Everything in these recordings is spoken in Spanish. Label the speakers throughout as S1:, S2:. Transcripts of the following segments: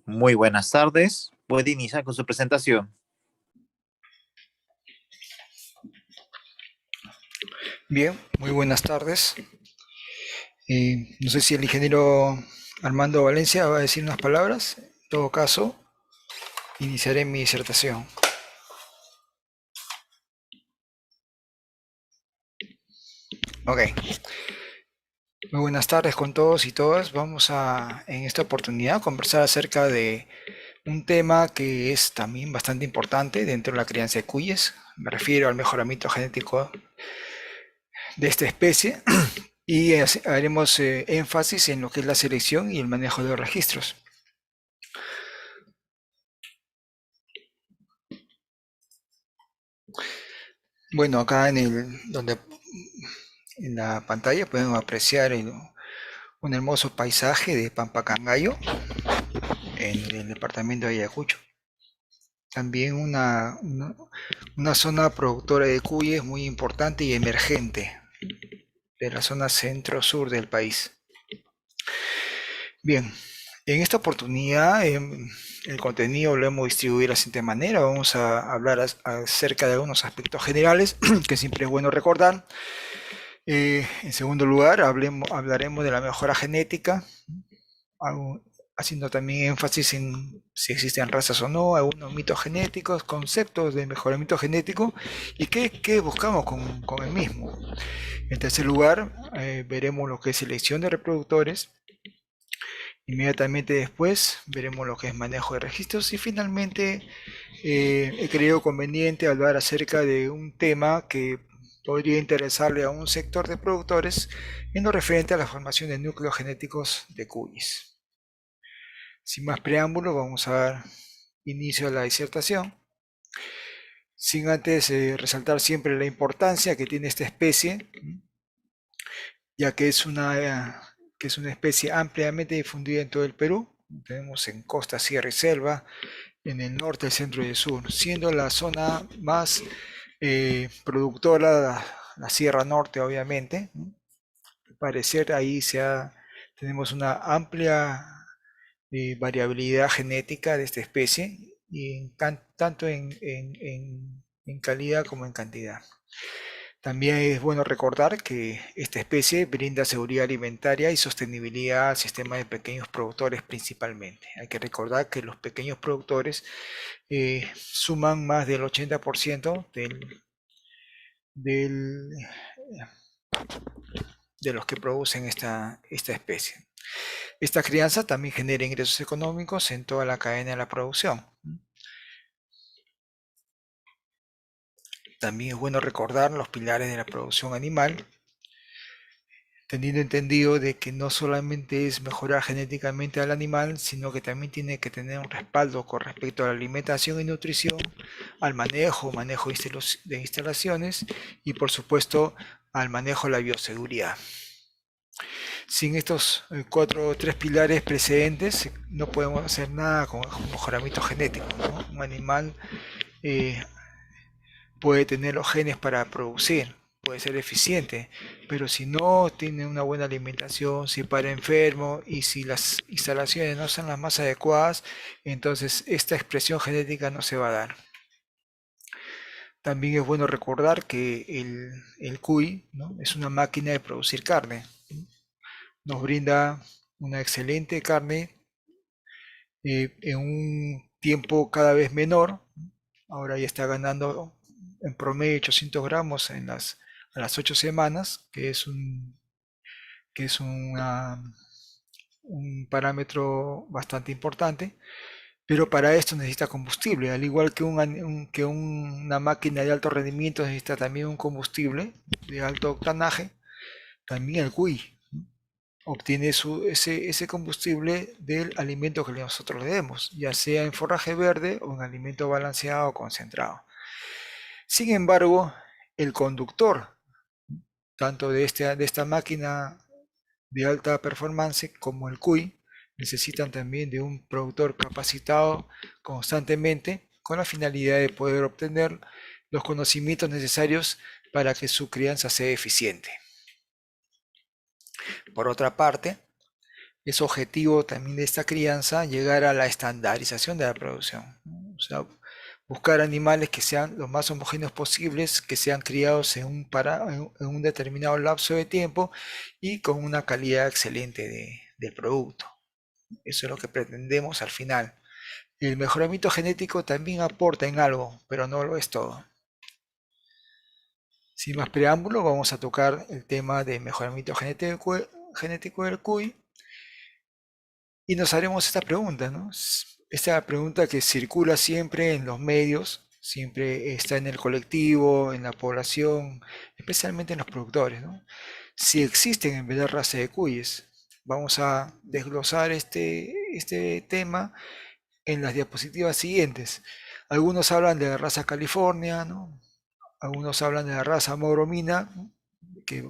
S1: Muy buenas tardes. Puede iniciar con su presentación.
S2: Bien, muy buenas tardes. No sé si el ingeniero Armando Valencia va a decir unas palabras. En todo caso, iniciaré mi disertación. Ok, muy buenas tardes con todos y todas. Vamos a, en esta oportunidad, conversar acerca de un tema que es también bastante importante dentro de la crianza de cuyes. Me refiero al mejoramiento genético de esta especie y haremos énfasis en lo que es la selección y el manejo de los registros. Bueno, acá en la pantalla podemos apreciar un hermoso paisaje de Pampacangayo en el departamento de Ayacucho. También una zona productora de cuyes muy importante y emergente de la zona centro-sur del país. Bien, en esta oportunidad el contenido lo hemos distribuido de la siguiente manera. Vamos a hablar acerca de algunos aspectos generales que siempre es bueno recordar. En segundo lugar, hablaremos de la mejora genética, haciendo también énfasis en si existen razas o no, algunos mitos genéticos, conceptos de mejoramiento genético y qué buscamos con el mismo. En tercer lugar, veremos lo que es selección de reproductores. Inmediatamente después veremos lo que es manejo de registros y finalmente he creído conveniente hablar acerca de un tema que podría interesarle a un sector de productores en lo referente a la formación de núcleos genéticos de cuyes. Sin más preámbulo, vamos a dar inicio a la disertación, sin antes resaltar siempre la importancia que tiene esta especie, ya que es una especie ampliamente difundida en todo el Perú. Tenemos en costa, sierra y selva, en el norte, el centro y el sur, siendo la zona más productora la Sierra Norte, obviamente. Al parecer ahí tenemos una amplia variabilidad genética de esta especie, y tanto en calidad como en cantidad. También es bueno recordar que esta especie brinda seguridad alimentaria y sostenibilidad al sistema de pequeños productores principalmente. Hay que recordar que los pequeños productores suman más del 80% del, de los que producen esta especie. Esta crianza también genera ingresos económicos en toda la cadena de la producción. También es bueno recordar los pilares de la producción animal, teniendo entendido de que no solamente es mejorar genéticamente al animal, sino que también tiene que tener un respaldo con respecto a la alimentación y nutrición, al manejo de instalaciones y por supuesto al manejo de la bioseguridad. Sin estos tres pilares precedentes no podemos hacer nada con el mejoramiento genético, ¿no? Un animal eh, puede tener los genes para producir, puede ser eficiente, pero si no tiene una buena alimentación, si para enfermo y si las instalaciones no son las más adecuadas, entonces esta expresión genética no se va a dar. También es bueno recordar que el cuy, ¿no?, es una máquina de producir carne. Nos brinda una excelente carne en un tiempo cada vez menor. Ahora ya está ganando en promedio 800 gramos a las 8 semanas, que es un parámetro bastante importante, pero para esto necesita combustible, al igual que, una máquina de alto rendimiento necesita también un combustible de alto octanaje, también el cuy obtiene ese combustible del alimento que nosotros le demos, ya sea en forraje verde o en alimento balanceado o concentrado. Sin embargo, el conductor, tanto de esta máquina de alta performance como el cuy, necesitan también de un productor capacitado constantemente con la finalidad de poder obtener los conocimientos necesarios para que su crianza sea eficiente. Por otra parte, es objetivo también de esta crianza llegar a la estandarización de la producción, ¿no? O sea, buscar animales que sean lo más homogéneos posibles, que sean criados en un determinado lapso de tiempo y con una calidad excelente del producto. Eso es lo que pretendemos al final. El mejoramiento genético también aporta en algo, pero no lo es todo. Sin más preámbulo, vamos a tocar el tema de mejoramiento genético del cuy y nos haremos esta pregunta, ¿no? Esta pregunta que circula siempre en los medios, siempre está en el colectivo, en la población, especialmente en los productores, ¿no? Si existen en verdad razas de cuyes. Vamos a desglosar este tema en las diapositivas siguientes. Algunos hablan de la raza California, ¿no? Algunos hablan de la raza Moromina, ¿no? Que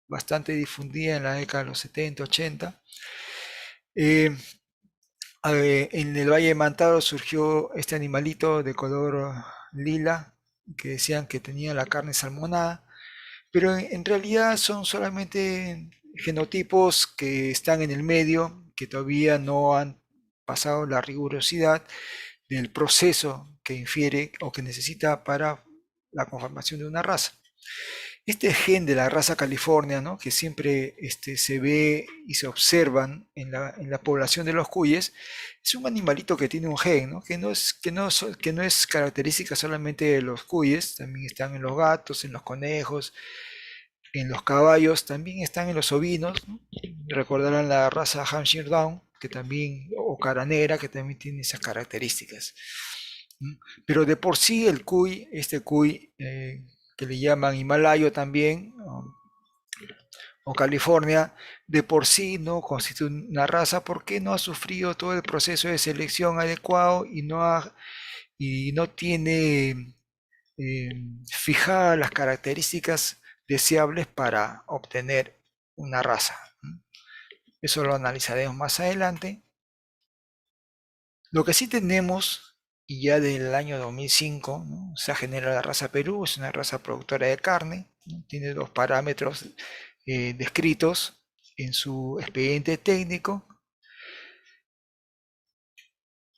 S2: bastante difundida en la década de los 70, 80. En el Valle de Mantaro surgió este animalito de color lila, que decían que tenía la carne salmonada, pero en realidad son solamente genotipos que están en el medio, que todavía no han pasado la rigurosidad del proceso que infiere o que necesita para la conformación de una raza. Este gen de la raza California, ¿no? Que siempre se ve y se observan en la población de los cuyes, es un animalito que tiene un gen, ¿no? Que no es característica solamente de los cuyes, también están en los gatos, en los conejos, en los caballos, también están en los ovinos, ¿no? Recordarán la raza Hampshire Down, que también, o caranera, que también tiene esas características. Pero de por sí el cuy, este cuy que le llaman himalayo también, o California, de por sí no constituye una raza porque no ha sufrido todo el proceso de selección adecuado y no tiene eh, fijadas las características deseables para obtener una raza. Eso lo analizaremos más adelante. Lo que sí tenemos, y ya desde el año 2005, ¿no? Se genera la raza Perú, es una raza productora de carne, ¿no? Tiene dos parámetros descritos en su expediente técnico.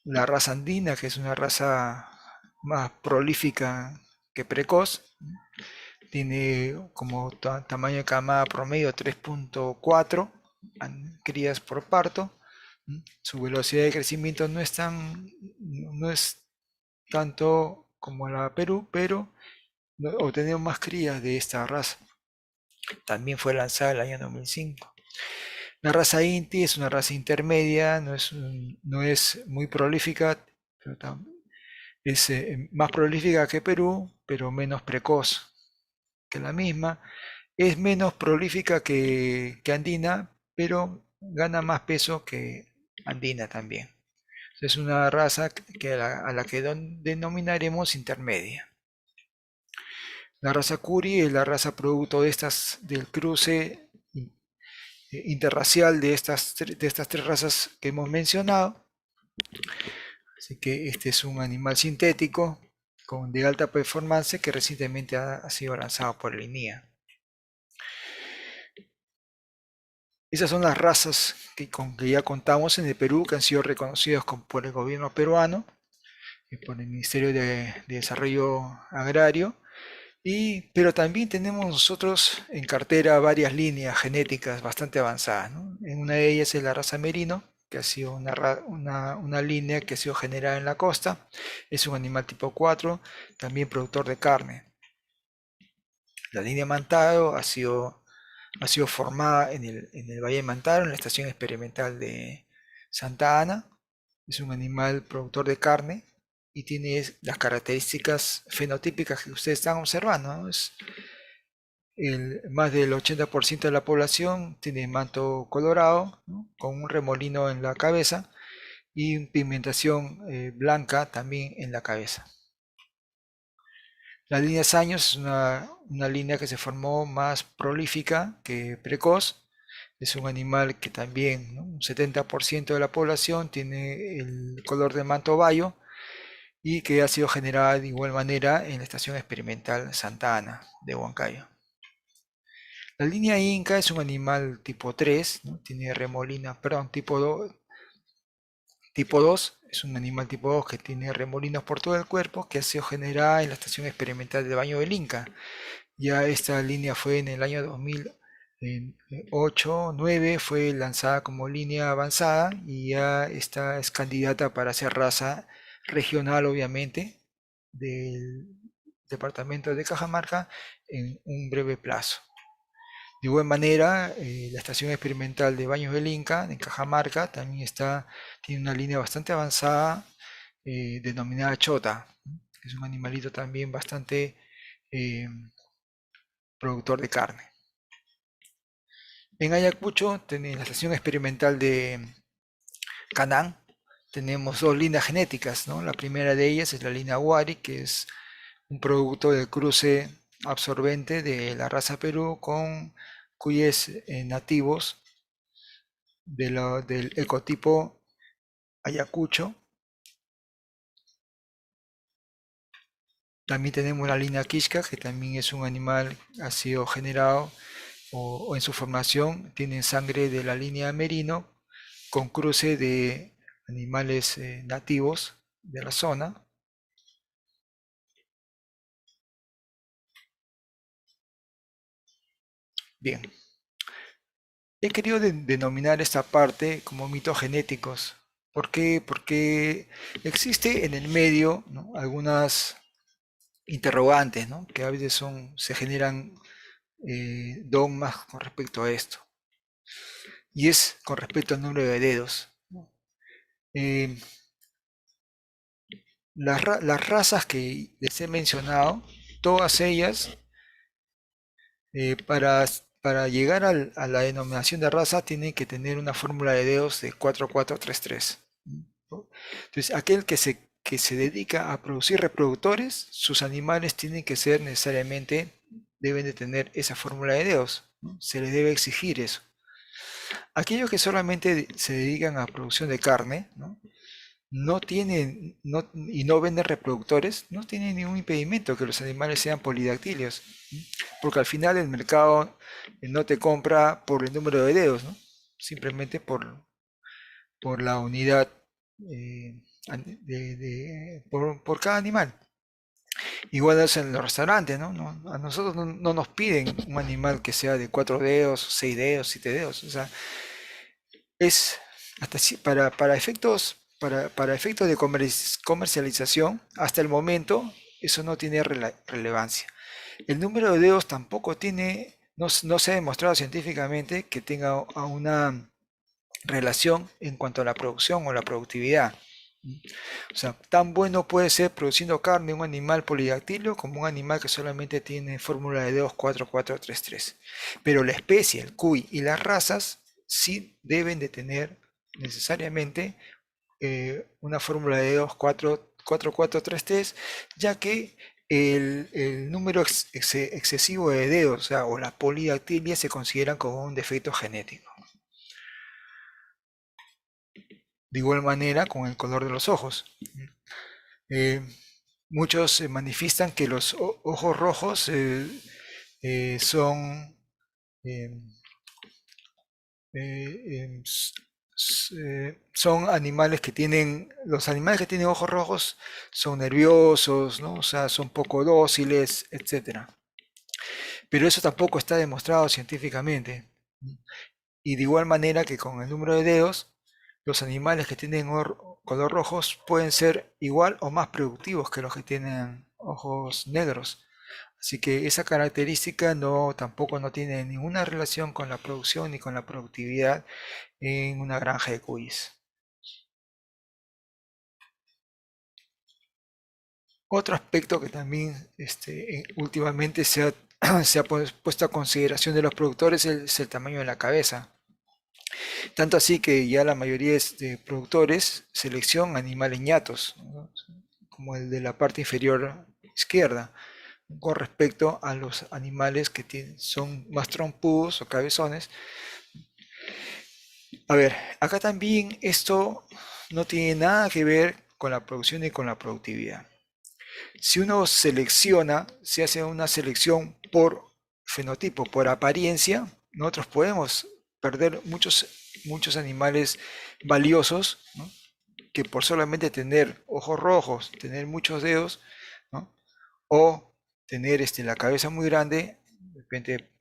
S2: La raza andina, que es una raza más prolífica que precoz, ¿no? Tiene como tamaño de camada promedio 3.4 crías por parto. Su velocidad de crecimiento no es tanto como la Perú, pero obtenemos más crías de esta raza. También fue lanzada el año 2005. La raza Inti es una raza intermedia, no es muy prolífica, pero es más prolífica que Perú, pero menos precoz que la misma. Es menos prolífica que andina, pero gana más peso que andina también. Es una raza a la que denominaremos intermedia. La raza Curi es la raza producto del cruce interracial de estas tres razas que hemos mencionado. Así que este es un animal sintético de alta performance que recientemente ha sido lanzado por el INIA. Esas son las razas con que ya contamos en el Perú, que han sido reconocidas por el gobierno peruano y por el Ministerio de Desarrollo Agrario. Pero también tenemos nosotros en cartera varias líneas genéticas bastante avanzadas, ¿no? En una de ellas es la raza Merino, que ha sido una línea que ha sido generada en la costa. Es un animal tipo 4, también productor de carne. La línea Mantaro ha sido formada en el Valle de Mantaro, en la estación experimental de Santa Ana. Es un animal productor de carne y tiene las características fenotípicas que ustedes están observando, ¿no? Más del 80% de la población tiene manto colorado, ¿no? Con un remolino en la cabeza y pigmentación blanca también en la cabeza. La línea Saños es una línea que se formó más prolífica que precoz. Es un animal que también, ¿no? Un 70% de la población tiene el color de manto bayo y que ha sido generada de igual manera en la estación experimental Santa Ana de Huancayo. La línea Inca es un animal tipo 3, ¿no? Tiene remolinos, perdón, tipo 2 es un animal tipo 2 que tiene remolinos por todo el cuerpo, que ha sido generada en la estación experimental de baño del Inca. Ya esta línea fue en el año 2008-9, fue lanzada como línea avanzada y ya esta es candidata para ser raza regional, obviamente, del departamento de Cajamarca en un breve plazo. De igual manera, la estación experimental de Baños del Inca, en Cajamarca, también tiene una línea bastante avanzada denominada chota, que es un animalito también bastante productor de carne. En Ayacucho, en la estación experimental de Canán, tenemos dos líneas genéticas, ¿no? La primera de ellas es la línea Wari, que es un producto del cruce absorbente de la raza Perú con cuyes nativos del ecotipo Ayacucho. También tenemos la línea Kishka, que también es un animal que ha sido generado o en su formación tienen sangre de la línea Merino con cruce de animales nativos de la zona. Bien, he querido denominar esta parte como mitos genéticos. ¿Por qué? Porque existe en el medio, ¿no?, algunas interrogantes, ¿no?, que a veces se generan dogmas con respecto a esto. Y es con respecto al número de dedos, ¿no? Eh, las razas que les he mencionado, todas ellas, para llegar a la denominación de raza, tienen que tener una fórmula de dedos de 4433, ¿no? Entonces, aquel que se dedica a producir reproductores, sus animales tienen que ser necesariamente, deben de tener esa fórmula de dedos, ¿no? Se les debe exigir eso. Aquellos que solamente se dedican a producción de carne, ¿no?, no tienen y no venden reproductores, no tienen ningún impedimento que los animales sean polidactilios, ¿sí? Porque al final el mercado no te compra por el número de dedos, ¿no?, simplemente por la unidad por cada animal. Igual es en los restaurantes, ¿no? A nosotros no nos piden un animal que sea de 4 dedos, 6 dedos, 7 dedos. O sea, es hasta para efectos de comercialización, hasta el momento, eso no tiene relevancia. El número de dedos tampoco no se ha demostrado científicamente que tenga una relación en cuanto a la producción o la productividad. O sea, tan bueno puede ser produciendo carne un animal polidactilo como un animal que solamente tiene fórmula de dedos 4433. Pero la especie, el cuy y las razas sí deben de tener necesariamente una fórmula de dedos 4433, ya que el número excesivo de dedos, o sea, o la polidactilia, se consideran como un defecto genético. De igual manera con el color de los ojos. Eh, Muchos manifiestan que los ojos rojos son eh, son animales que los animales que tienen ojos rojos son nerviosos, ¿no? O sea, son poco dóciles, etcétera. Pero eso tampoco está demostrado científicamente. Y de igual manera que con el número de dedos, los animales que tienen color rojos pueden ser igual o más productivos que los que tienen ojos negros. Así que esa característica tampoco no tiene ninguna relación con la producción ni con la productividad en una granja de cuyes. Otro aspecto que también últimamente se ha puesto a consideración de los productores es el tamaño de la cabeza. Tanto así que ya la mayoría de productores seleccionan animales ñatos, ¿no?, como el de la parte inferior izquierda, con respecto a los animales que son más trompudos o cabezones. A ver, acá también esto no tiene nada que ver con la producción y con la productividad. Si uno selecciona, se hace una selección por fenotipo, por apariencia, nosotros podemos perder muchos animales valiosos, ¿no? Que por solamente tener ojos rojos, tener muchos dedos, ¿no? O tener la cabeza muy grande, de repente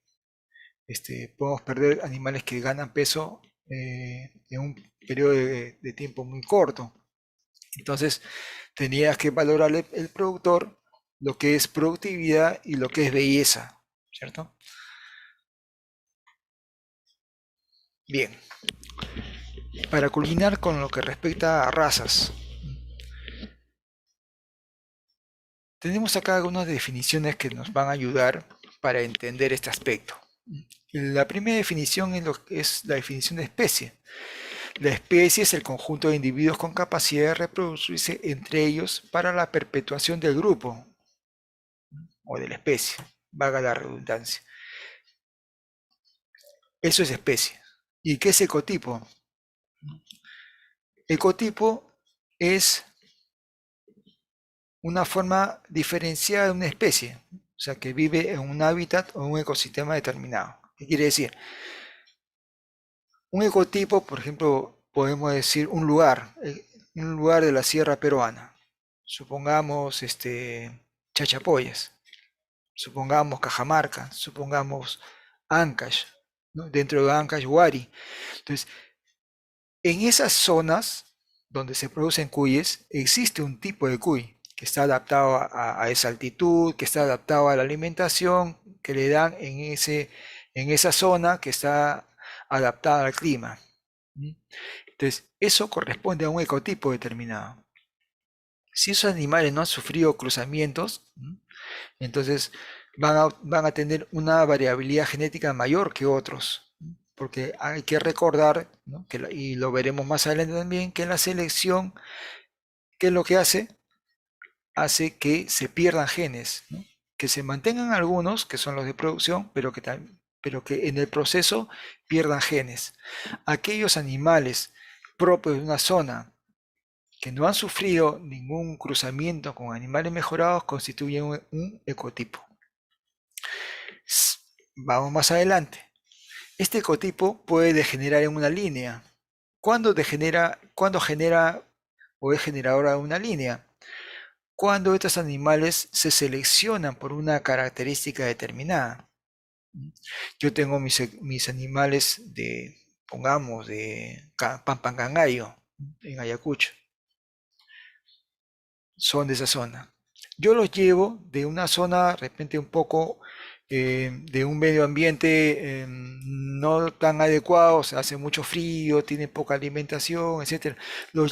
S2: podemos perder animales que ganan peso en un periodo de tiempo muy corto. Entonces, tenías que valorar el productor lo que es productividad y lo que es belleza, ¿cierto? Bien, para culminar con lo que respecta a razas, tenemos acá algunas definiciones que nos van a ayudar para entender este aspecto. La primera definición es la definición de especie. La especie es el conjunto de individuos con capacidad de reproducirse entre ellos para la perpetuación del grupo o de la especie, valga la redundancia. Eso es especie. ¿Y qué es ecotipo? Ecotipo es una forma diferenciada de una especie, o sea, que vive en un hábitat o un ecosistema determinado. ¿Qué quiere decir? Un ecotipo, por ejemplo, podemos decir un lugar de la sierra peruana. Supongamos Chachapoyas, supongamos Cajamarca, supongamos Ancash, ¿no? Dentro de Ancash, Huari. Entonces, en esas zonas donde se producen cuyes, existe un tipo de cuy que está adaptado a esa altitud, que está adaptado a la alimentación que le dan en esa zona que está adaptada al clima. Entonces, eso corresponde a un ecotipo determinado. Si esos animales no han sufrido cruzamientos, entonces van a tener una variabilidad genética mayor que otros, porque hay que recordar, ¿no? Y lo veremos más adelante también, que la selección, ¿qué es lo que hace? Hace que se pierdan genes, ¿no? Que se mantengan algunos, que son los de producción, pero que en el proceso pierdan genes. Aquellos animales propios de una zona que no han sufrido ningún cruzamiento con animales mejorados constituyen un ecotipo. Vamos más adelante. Este ecotipo puede degenerar en una línea. ¿Cuándo genera o es generadora de una línea? Cuando estos animales se seleccionan por una característica determinada. Yo tengo mis animales pongamos, de Pampangangayo, en Ayacucho. Son de esa zona. Yo los llevo de una zona de repente un poco de un medio ambiente no tan adecuado, o sea, hace mucho frío, tiene poca alimentación, etcétera.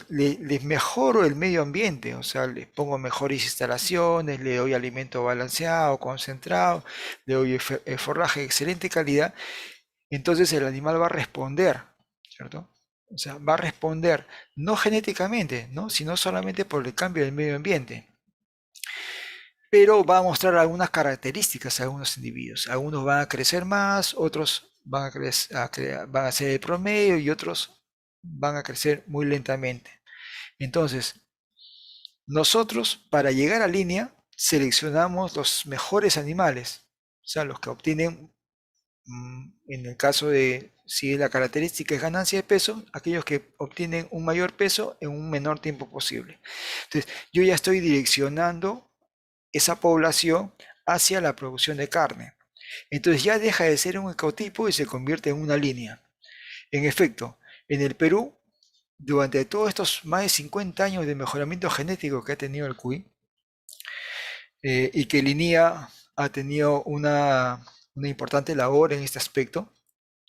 S2: Les mejoro el medio ambiente, o sea, les pongo mejores instalaciones, le doy alimento balanceado, concentrado, le doy forraje de excelente calidad, entonces el animal va a responder, ¿cierto? O sea, va a responder no genéticamente, ¿no? Sino solamente por el cambio del medio ambiente. Pero va a mostrar algunas características a algunos individuos. Algunos van a crecer más, otros van a ser el promedio y otros van a crecer muy lentamente. Entonces, nosotros para llegar a línea seleccionamos los mejores animales, o sea, los que obtienen, en el caso de si la característica es ganancia de peso, aquellos que obtienen un mayor peso en un menor tiempo posible. Entonces, yo ya estoy direccionando esa población hacia la producción de carne. Entonces ya deja de ser un ecotipo y se convierte en una línea. En efecto, en el Perú, durante todos estos más de 50 años de mejoramiento genético que ha tenido el cuy, y que Linía ha tenido una importante labor en este aspecto,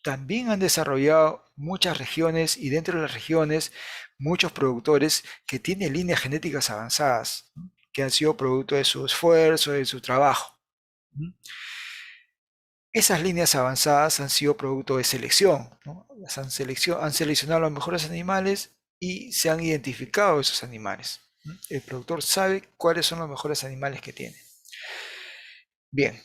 S2: también han desarrollado muchas regiones y dentro de las regiones muchos productores que tienen líneas genéticas avanzadas, ¿no? Que han sido producto de su esfuerzo, de su trabajo. Esas líneas avanzadas han sido producto de selección, ¿no? Han seleccionado los mejores animales y se han identificado esos animales, ¿no? El productor sabe cuáles son los mejores animales que tiene. Bien,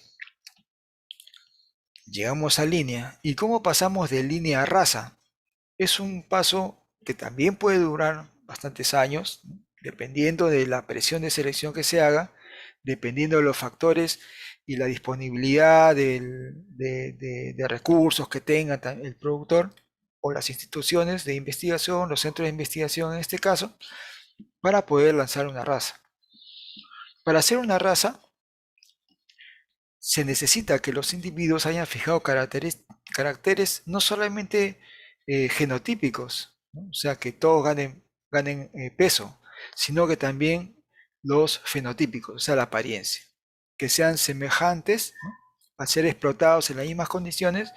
S2: llegamos a línea. ¿Y cómo pasamos de línea a raza? Es un paso que también puede durar bastantes años, ¿no? Dependiendo de la presión de selección que se haga, dependiendo de los factores y la disponibilidad de recursos que tenga el productor o las instituciones de investigación, los centros de investigación en este caso, para poder lanzar una raza. Para hacer una raza, se necesita que los individuos hayan fijado caracteres no solamente genotípicos, ¿no? O sea, que todos ganen peso, sino que también los fenotípicos, o sea, la apariencia, que sean semejantes, ¿no?, a ser explotados en las mismas condiciones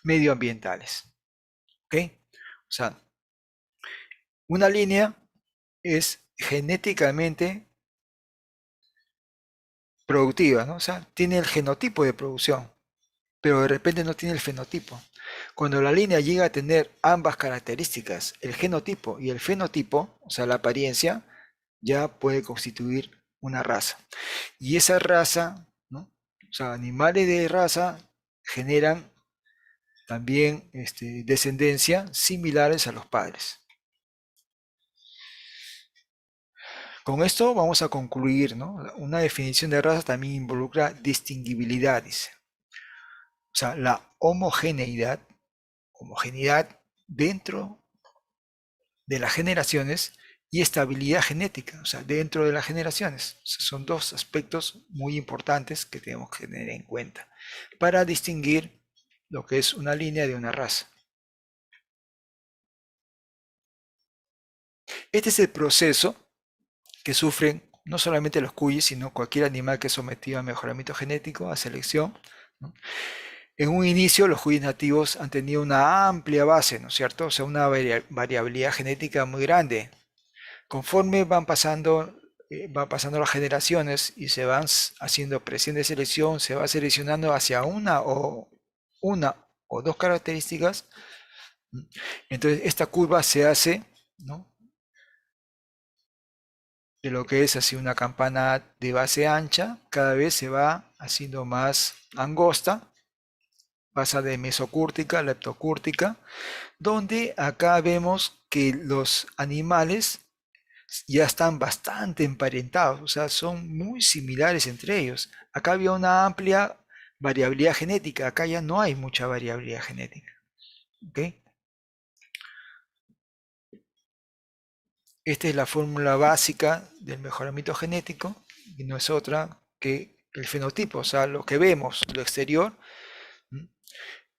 S2: medioambientales. ¿Ok? O sea, una línea es genéticamente productiva, ¿no? O sea, tiene el genotipo de producción, pero de repente no tiene el fenotipo. Cuando la línea llega a tener ambas características, el genotipo y el fenotipo, o sea, la apariencia, ya puede constituir una raza. Y esa raza, ¿no?, o sea, animales de raza generan también descendencia similares a los padres. Con esto vamos a concluir, ¿no? Una definición de raza también involucra distinguibilidad, dice. O sea, la homogeneidad dentro de las generaciones y estabilidad genética, o sea, dentro de las generaciones. O sea, son dos aspectos muy importantes que tenemos que tener en cuenta para distinguir lo que es una línea de una raza. Este es el proceso que sufren no solamente los cuyes, sino cualquier animal que es sometido a mejoramiento genético, a selección, ¿no? En un inicio, los cuyes nativos han tenido una amplia base, ¿no es cierto? O sea, una variabilidad genética muy grande. Conforme van pasando las generaciones y se van haciendo presión de selección, se va seleccionando hacia una o dos características. Entonces, esta curva se hace, ¿no?, de lo que es así una campana de base ancha, cada vez se va haciendo más angosta, pasa de mesocúrtica a leptocúrtica, donde acá vemos que los animales ya están bastante emparentados, o sea, son muy similares entre ellos. Acá había una amplia variabilidad genética, acá ya no hay mucha variabilidad genética. ¿Ok? Esta es la fórmula básica del mejoramiento genético y no es otra que el fenotipo, o sea, lo que vemos, lo exterior,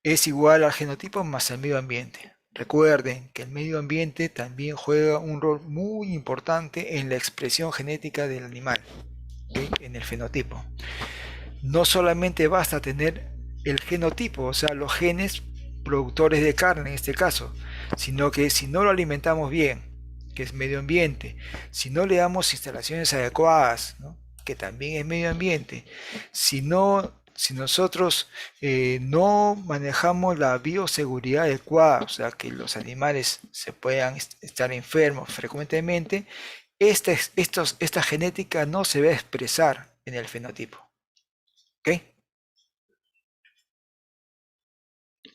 S2: es igual al genotipo más el medio ambiente. Recuerden que el medio ambiente también juega un rol muy importante en la expresión genética del animal, ¿sí?, en el fenotipo. No solamente basta tener el genotipo, o sea, los genes productores de carne en este caso, sino que si no lo alimentamos bien, que es medio ambiente, si no le damos instalaciones adecuadas, ¿no?, que también es medio ambiente, si nosotros no manejamos la bioseguridad adecuada, o sea, que los animales se puedan estar enfermos frecuentemente, esta genética no se va a expresar en el fenotipo. ¿Ok?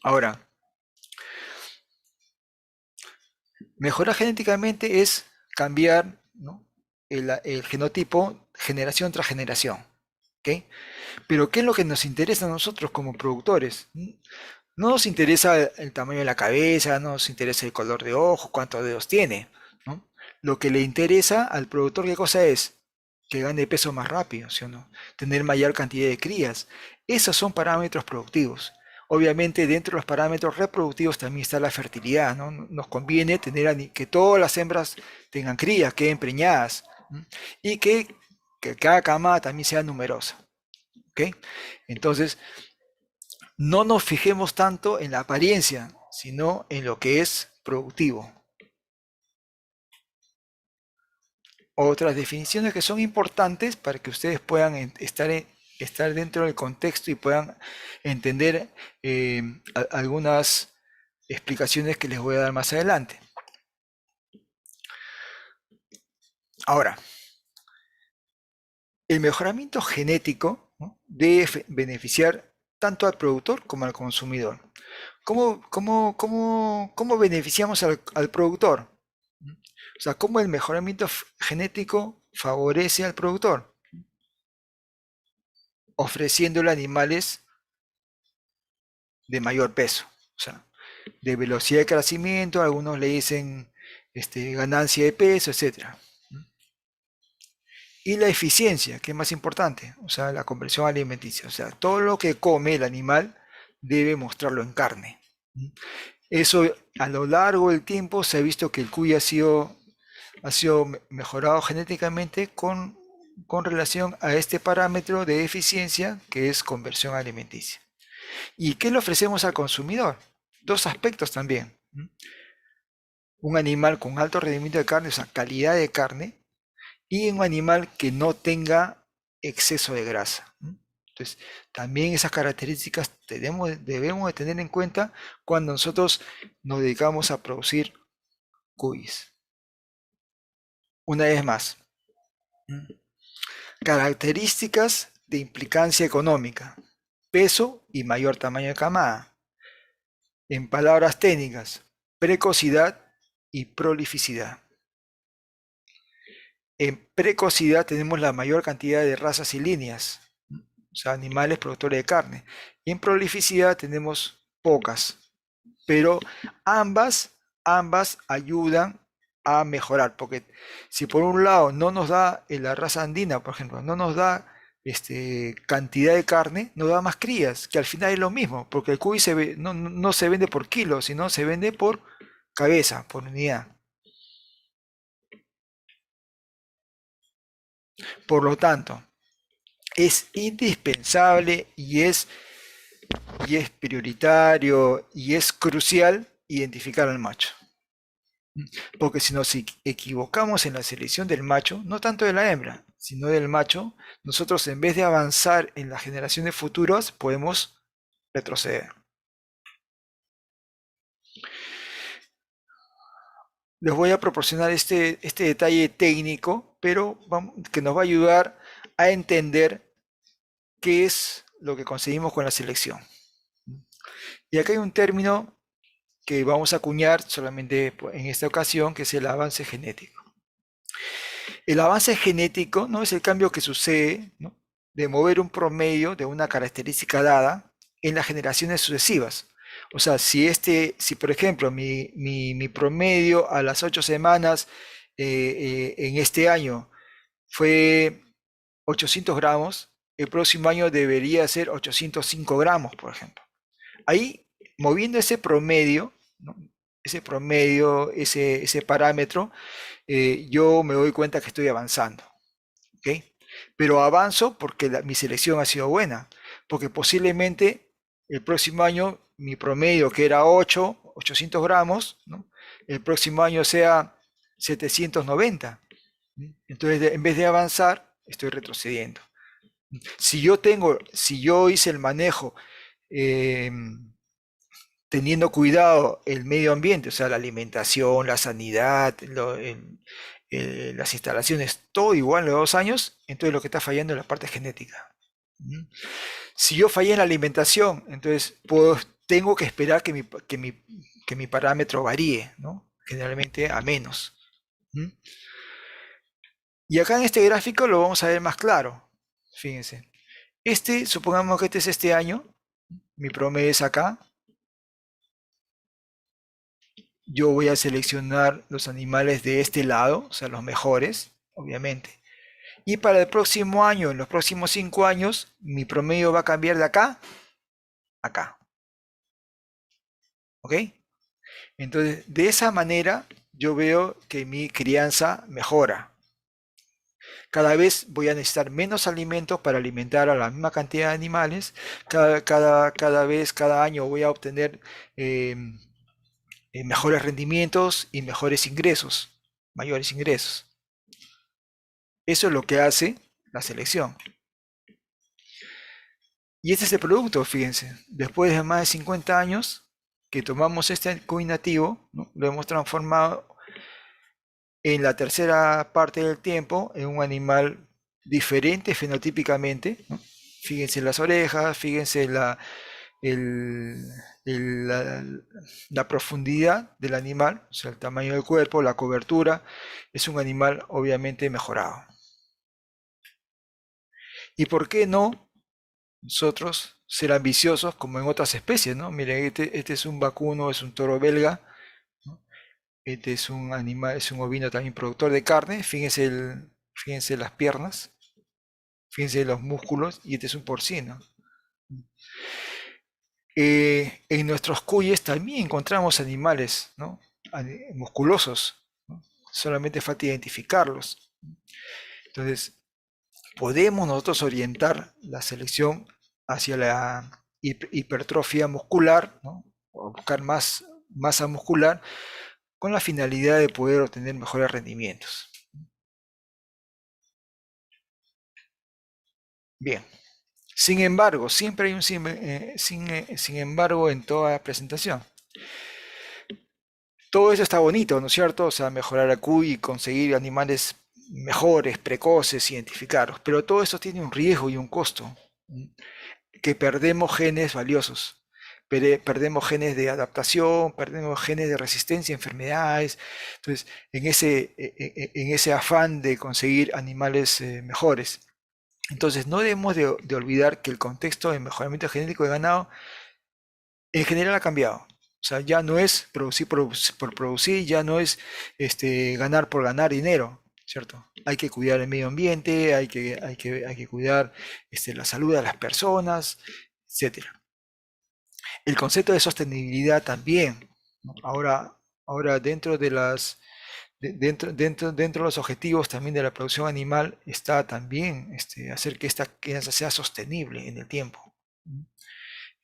S2: Ahora, mejorar genéticamente es cambiar, ¿no?, el genotipo generación tras generación. ¿Ok? Pero ¿qué es lo que nos interesa a nosotros como productores? No nos interesa el tamaño de la cabeza, no nos interesa el color de ojos, cuántos dedos tiene, ¿no? Lo que le interesa al productor, ¿qué cosa es? Que gane peso más rápido, ¿sí o no? Tener mayor cantidad de crías. Esos son parámetros productivos. Obviamente dentro de los parámetros reproductivos también está la fertilidad, ¿no? Nos conviene tener que todas las hembras tengan crías, queden preñadas, ¿no?, y que cada camada también sea numerosa. ¿Ok? Entonces, no nos fijemos tanto en la apariencia, sino en lo que es productivo. Otras definiciones que son importantes para que ustedes puedan estar dentro del contexto y puedan entender algunas explicaciones que les voy a dar más adelante. Ahora, el mejoramiento genético, ¿no?, debe beneficiar tanto al productor como al consumidor. ¿Cómo beneficiamos al productor? O sea, ¿cómo el mejoramiento genético favorece al productor? ofreciéndole animales de mayor peso, o sea, de velocidad de crecimiento, algunos le dicen ganancia de peso, etcétera. Y la eficiencia, que es más importante, o sea, la conversión alimenticia, o sea, todo lo que come el animal debe mostrarlo en carne. Eso a lo largo del tiempo se ha visto que el cuy ha sido mejorado genéticamente con relación a este parámetro de eficiencia que es conversión alimenticia. ¿Y qué le ofrecemos al consumidor? Dos aspectos también. Un animal con alto rendimiento de carne, o sea, calidad de carne, y un animal que no tenga exceso de grasa. Entonces, también esas características debemos de tener en cuenta cuando nosotros nos dedicamos a producir cuyes. Una vez más, características de implicancia económica, peso y mayor tamaño de camada. En palabras técnicas, precocidad y prolificidad. En precocidad tenemos la mayor cantidad de razas y líneas, o sea, animales productores de carne. Y en prolificidad tenemos pocas, pero ambas ayudan a mejorar, porque si por un lado no nos da la raza andina, por ejemplo, no nos da cantidad de carne, nos da más crías, que al final es lo mismo, porque el cuy no se vende por kilo, sino se vende por cabeza, por unidad. Por lo tanto, es indispensable y es prioritario y es crucial identificar al macho. Porque si nos equivocamos en la selección del macho, no tanto de la hembra, sino del macho, nosotros en vez de avanzar en las generaciones futuras, podemos retroceder. Les voy a proporcionar este detalle técnico, pero que nos va a ayudar a entender qué es lo que conseguimos con la selección. Y acá hay un término que vamos a acuñar solamente en esta ocasión, que es el avance genético. El avance genético no es el cambio que sucede, ¿no?, de mover un promedio de una característica dada en las generaciones sucesivas. O sea, si por ejemplo mi promedio a las 8 semanas en este año fue 800 gramos, el próximo año debería ser 805 gramos, por ejemplo. Ahí, moviendo ese promedio, ¿no?, ese parámetro, yo me doy cuenta que estoy avanzando. ¿Ok? Pero avanzo porque mi selección ha sido buena, porque posiblemente el próximo año mi promedio, que era 800 gramos, ¿no?, el próximo año sea 790. Entonces, en vez de avanzar, estoy retrocediendo. Si yo hice el manejo teniendo cuidado el medio ambiente, o sea, la alimentación, la sanidad, las instalaciones, todo igual en los 2 años, entonces lo que está fallando es la parte genética. Si yo fallé en la alimentación, entonces tengo que esperar que mi parámetro varíe, ¿no?, generalmente a menos. Y acá en este gráfico lo vamos a ver más claro. Fíjense. Supongamos que este es este año, mi promedio es acá. Yo voy a seleccionar los animales de este lado, o sea, los mejores, obviamente. Y para el próximo año, en los próximos 5 años, mi promedio va a cambiar de acá a acá. ¿Ok? Entonces, de esa manera, yo veo que mi crianza mejora. Cada vez voy a necesitar menos alimentos para alimentar a la misma cantidad de animales. Cada año voy a obtener mejores rendimientos y mejores ingresos, mayores ingresos. Eso es lo que hace la selección. Y este es el producto, fíjense. Después de más de 50 años que tomamos este cuy nativo, ¿no?, lo hemos transformado en la tercera parte del tiempo en un animal diferente fenotípicamente, ¿no? Fíjense las orejas, fíjense la profundidad del animal, o sea, el tamaño del cuerpo, la cobertura. Es un animal obviamente mejorado. ¿Y por qué no nosotros ser ambiciosos como en otras especies, ¿no? Miren, este es un vacuno, es un toro belga, ¿no? Este es un animal, es un ovino también productor de carne, fíjense las piernas, fíjense los músculos, y este es un porcino. En nuestros cuyes también encontramos animales, ¿no? Musculosos, ¿no? Solamente falta identificarlos. Entonces, podemos nosotros orientar la selección hacia la hipertrofia muscular, ¿no? O buscar más masa muscular con la finalidad de poder obtener mejores rendimientos. Bien, sin embargo, siempre hay un sin embargo en toda presentación. Todo eso está bonito, ¿no es cierto? O sea, mejorar la QI y conseguir animales mejores, precoces, identificarlos. Pero todo eso tiene un riesgo y un costo, que perdemos genes valiosos. Perdemos genes de adaptación, perdemos genes de resistencia a enfermedades. Entonces, en ese afán de conseguir animales mejores. Entonces, no debemos de olvidar que el contexto de mejoramiento genético de ganado en general ha cambiado. O sea, ya no es producir por producir, ya no es ganar por ganar dinero, ¿cierto? Hay que cuidar el medio ambiente, hay que cuidar la salud de las personas, etcétera. El concepto de sostenibilidad también, ¿no? Ahora dentro de dentro de los objetivos también de la producción animal está también hacer que esta crianza sea sostenible en el tiempo.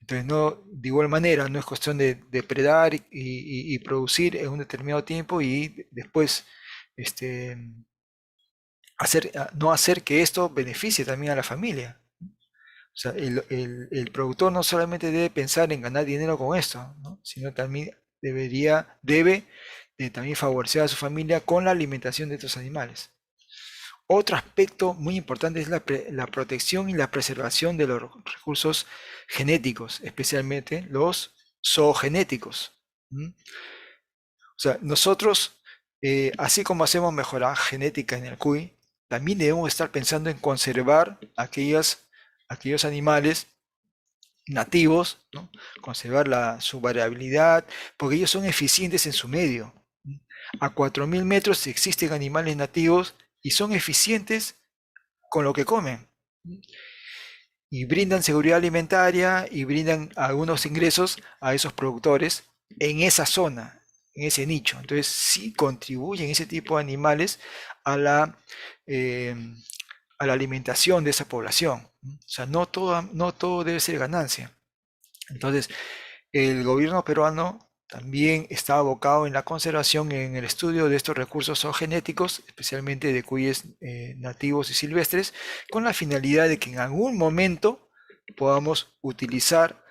S2: Entonces, no, de igual manera, no es cuestión de depredar y producir en un determinado tiempo y después este, no hacer que esto beneficie también a la familia. O sea, el productor no solamente debe pensar en ganar dinero con esto, ¿no? Sino también debe también favorecer a su familia con la alimentación de estos animales. Otro aspecto muy importante es la protección y la preservación de los recursos genéticos, especialmente los zoogenéticos. O sea, nosotros, así como hacemos mejorar genética en el cuy, también debemos estar pensando en conservar aquellos animales nativos, ¿no? Conservar su variabilidad, porque ellos son eficientes en su medio. A 4.000 metros existen animales nativos y son eficientes con lo que comen y brindan seguridad alimentaria y brindan algunos ingresos a esos productores en esa zona, en ese nicho. Entonces sí contribuyen ese tipo de animales a eh, a la alimentación de esa población. O sea, no todo debe ser ganancia. Entonces, el gobierno peruano también está abocado en la conservación, en el estudio de estos recursos zoogenéticos, especialmente de cuyes nativos y silvestres, con la finalidad de que en algún momento podamos utilizarlos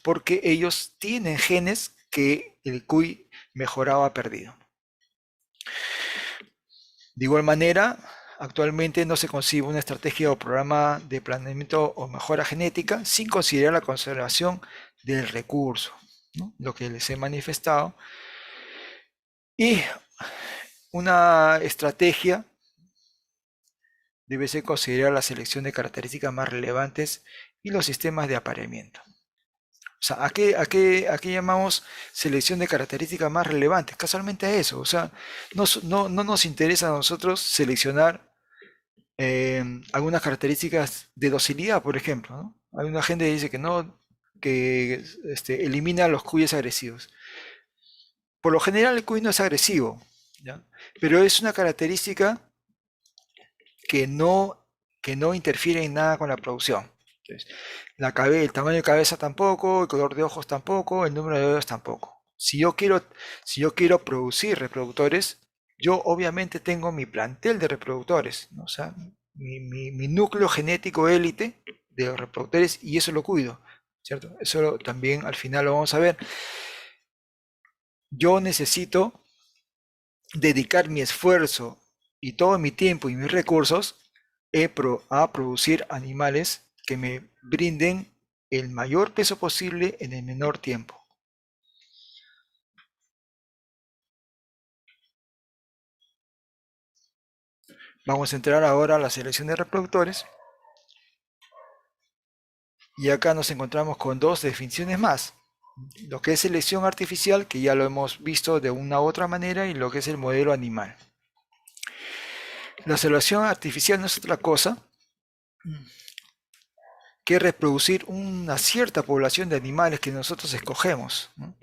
S2: porque ellos tienen genes que el cuy mejoraba perdido. De igual manera, actualmente no se concibe una estrategia o programa de planeamiento o mejora genética sin considerar la conservación del recurso, ¿no? Lo que les he manifestado. Y una estrategia debe ser considerar la selección de características más relevantes y los sistemas de apareamiento. O sea, a qué llamamos selección de características más relevantes? Casualmente a eso. O sea, no nos interesa a nosotros seleccionar algunas características de docilidad, por ejemplo, ¿no? Hay una gente que dice que no, que elimina los cuyes agresivos. Por lo general el cuy no es agresivo, ¿ya? Pero es una característica que que no interfiere en nada con la producción. Entonces, el tamaño de cabeza tampoco, el color de ojos tampoco, el número de dedos tampoco. Si yo quiero producir reproductores, yo obviamente tengo mi plantel de reproductores, ¿no? O sea, mi núcleo genético élite de reproductores y eso lo cuido, ¿cierto? También al final lo vamos a ver. Yo necesito dedicar mi esfuerzo y todo mi tiempo y mis recursos a producir animales que me brinden el mayor peso posible en el menor tiempo. Vamos a entrar ahora a la selección de reproductores. Y acá nos encontramos con dos definiciones más. Lo que es selección artificial, que ya lo hemos visto de una u otra manera, y lo que es el modelo animal. La selección artificial no es otra cosa que reproducir una cierta población de animales que nosotros escogemos, ¿no?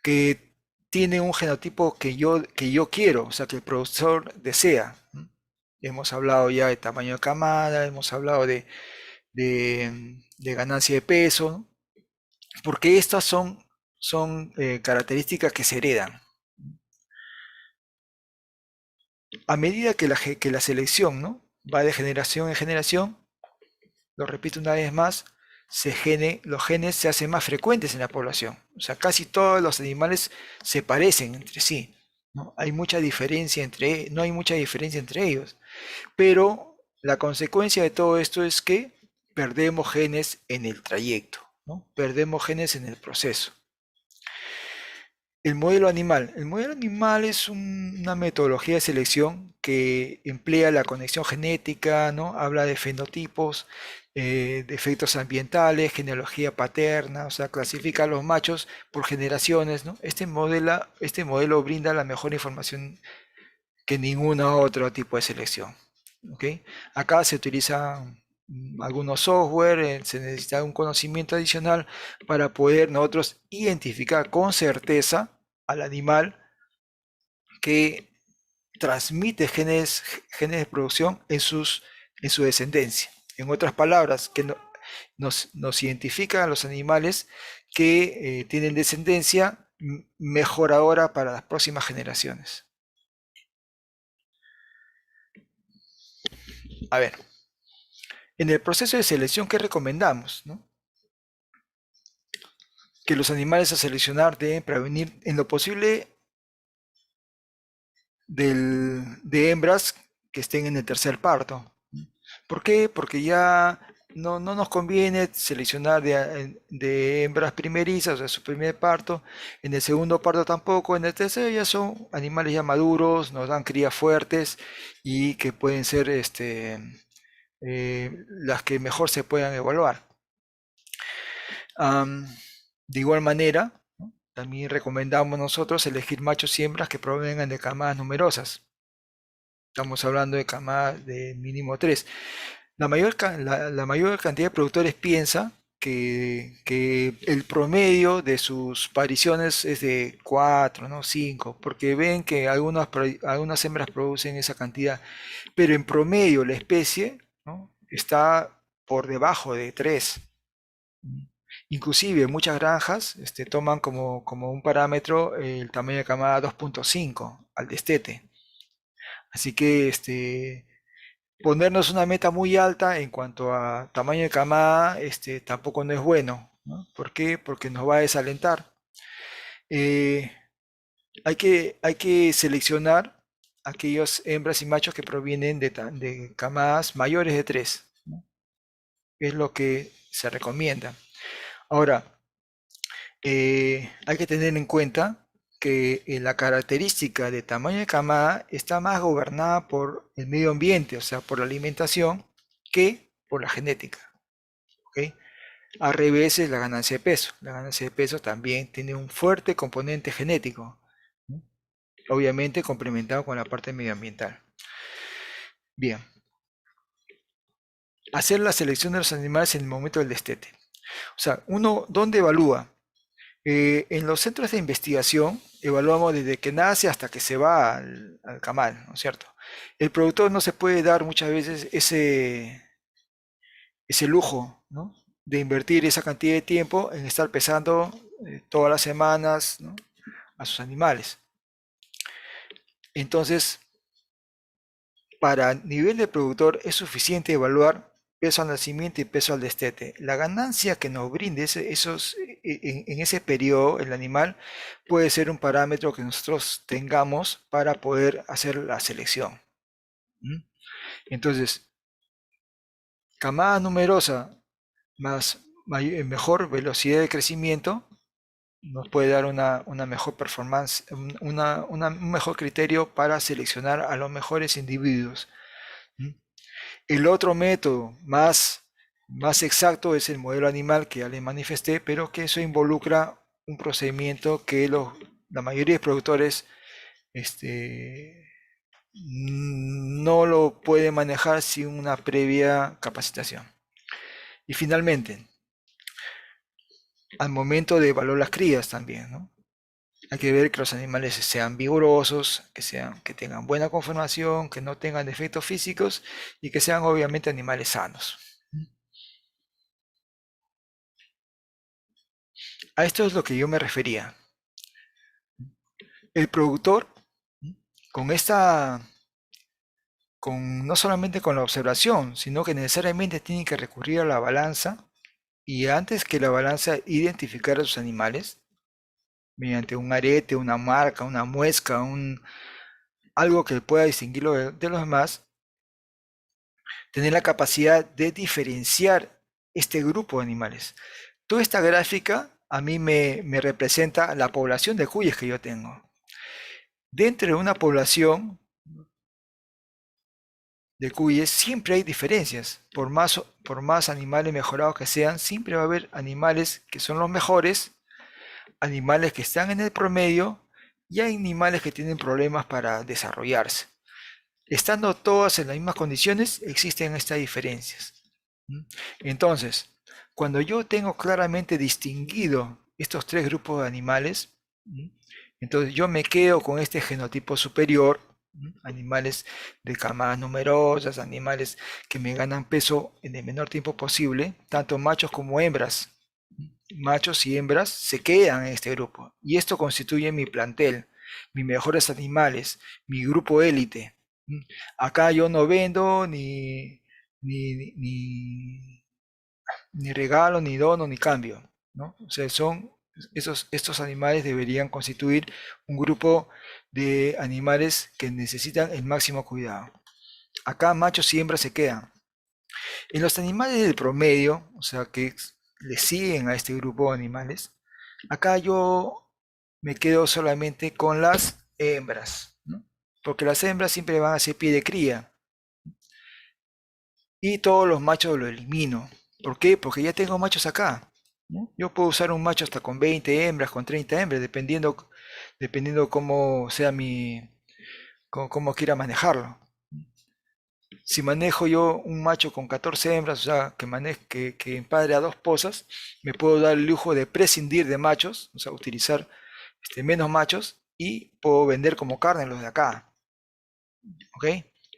S2: Que tiene un genotipo que yo quiero, o sea, que el productor desea, ¿no? Hemos hablado ya de tamaño de camada, hemos hablado de ganancia de peso, ¿no? Porque estas son características que se heredan. A medida que la selección, ¿no?, va de generación en generación, lo repito una vez más, los genes se hacen más frecuentes en la población. O sea, casi todos los animales se parecen entre sí, ¿no? No hay mucha diferencia entre ellos. Pero la consecuencia de todo esto es que perdemos genes en el trayecto, ¿no? Perdemos genes en el proceso. El modelo animal. El modelo animal es una metodología de selección que emplea la conexión genética, ¿no? Habla de fenotipos, de efectos ambientales, genealogía paterna, o sea, clasifica a los machos por generaciones, ¿no? Este modelo brinda la mejor información que ningún otro tipo de selección. ¿Ok? Acá se utiliza algunos software, se necesita un conocimiento adicional para poder nosotros identificar con certeza al animal que transmite genes de producción en su descendencia. En otras palabras, que nos identifica a los animales que tienen descendencia mejoradora para las próximas generaciones. A ver, en el proceso de selección, ¿qué recomendamos? ¿No? Que los animales a seleccionar deben prevenir en lo posible de hembras que estén en el tercer parto. ¿Por qué? Porque ya no nos conviene seleccionar de hembras primerizas, o sea, su primer parto, en el segundo parto tampoco, en el tercero ya son animales ya maduros, nos dan crías fuertes y que pueden ser las que mejor se puedan evaluar. De igual manera, ¿no?, también recomendamos nosotros elegir machos y hembras que provengan de camadas numerosas. Estamos hablando de camadas de mínimo 3. La mayor cantidad de productores piensa que el promedio de sus pariciones es de 4, ¿no?, 5, porque ven que algunas hembras producen esa cantidad, pero en promedio la especie, ¿no?, está por debajo de 3. Inclusive muchas granjas toman como un parámetro el tamaño de camada 2.5 al destete. Así que ponernos una meta muy alta en cuanto a tamaño de camada tampoco no es bueno, ¿no? ¿Por qué? Porque nos va a desalentar. Eh, hay que seleccionar aquellos hembras y machos que provienen de camadas mayores de 3, ¿no? Es lo que se recomienda. Ahora, hay que tener en cuenta que la característica de tamaño de camada está más gobernada por el medio ambiente, o sea, por la alimentación, que por la genética. ¿Ok? Al revés es la ganancia de peso. La ganancia de peso también tiene un fuerte componente genético, ¿no?, obviamente complementado con la parte medioambiental. Bien, hacer la selección de los animales en el momento del destete. O sea, uno, ¿dónde evalúa? En los centros de investigación evaluamos desde que nace hasta que se va al camal, ¿no es cierto? El productor no se puede dar muchas veces ese lujo, ¿no?, de invertir esa cantidad de tiempo en estar pesando todas las semanas, ¿no?, a sus animales. Entonces, para nivel de productor es suficiente evaluar peso al nacimiento y peso al destete. La ganancia que nos brinde en ese periodo el animal puede ser un parámetro que nosotros tengamos para poder hacer la selección. Entonces, camada numerosa más mejor velocidad de crecimiento nos puede dar una mejor performance, un mejor criterio para seleccionar a los mejores individuos. El otro método más Más exacto es el modelo animal que ya les manifesté, pero que eso involucra un procedimiento que la mayoría de productores no lo pueden manejar sin una previa capacitación. Y finalmente, al momento de evaluar las crías también, ¿no? Hay que ver que los animales sean vigorosos, que tengan buena conformación, que no tengan defectos físicos y que sean obviamente animales sanos. A esto es lo que yo me refería. El productor, con esta, no solamente con la observación, sino que necesariamente tiene que recurrir a la balanza y antes que la balanza identificar a sus animales, mediante un arete, una marca, una muesca, algo que pueda distinguirlo de los demás, tener la capacidad de diferenciar este grupo de animales. Toda esta gráfica a mí me representa la población de cuyes que yo tengo. Dentro de una población de cuyes siempre hay diferencias. Por más animales mejorados que sean, siempre va a haber animales que son los mejores, animales que están en el promedio y hay animales que tienen problemas para desarrollarse. Estando todas en las mismas condiciones, existen estas diferencias. Entonces, cuando yo tengo claramente distinguido estos tres grupos de animales, entonces yo me quedo con este genotipo superior, animales de camadas numerosas, animales que me ganan peso en el menor tiempo posible, tanto machos como hembras. Machos y hembras se quedan en este grupo y esto constituye mi plantel, mis mejores animales, mi grupo élite. Acá yo no vendo ni, ni, ni regalo, ni dono, ni cambio, ¿no? O sea, estos animales deberían constituir un grupo de animales que necesitan el máximo cuidado. Acá machos y hembras se quedan. En los animales del promedio, o sea, que le siguen a este grupo de animales, acá yo me quedo solamente con las hembras, ¿no? Porque las hembras siempre van a ser pie de cría y todos los machos los elimino. ¿Por qué? Porque ya tengo machos acá, ¿no? Yo puedo usar un macho hasta con 20 hembras, con 30 hembras, dependiendo cómo sea cómo quiera manejarlo. Si manejo yo un macho con 14 hembras, o sea, que empadre a dos posas, me puedo dar el lujo de prescindir de machos, o sea, utilizar menos machos y puedo vender como carne los de acá, ¿ok?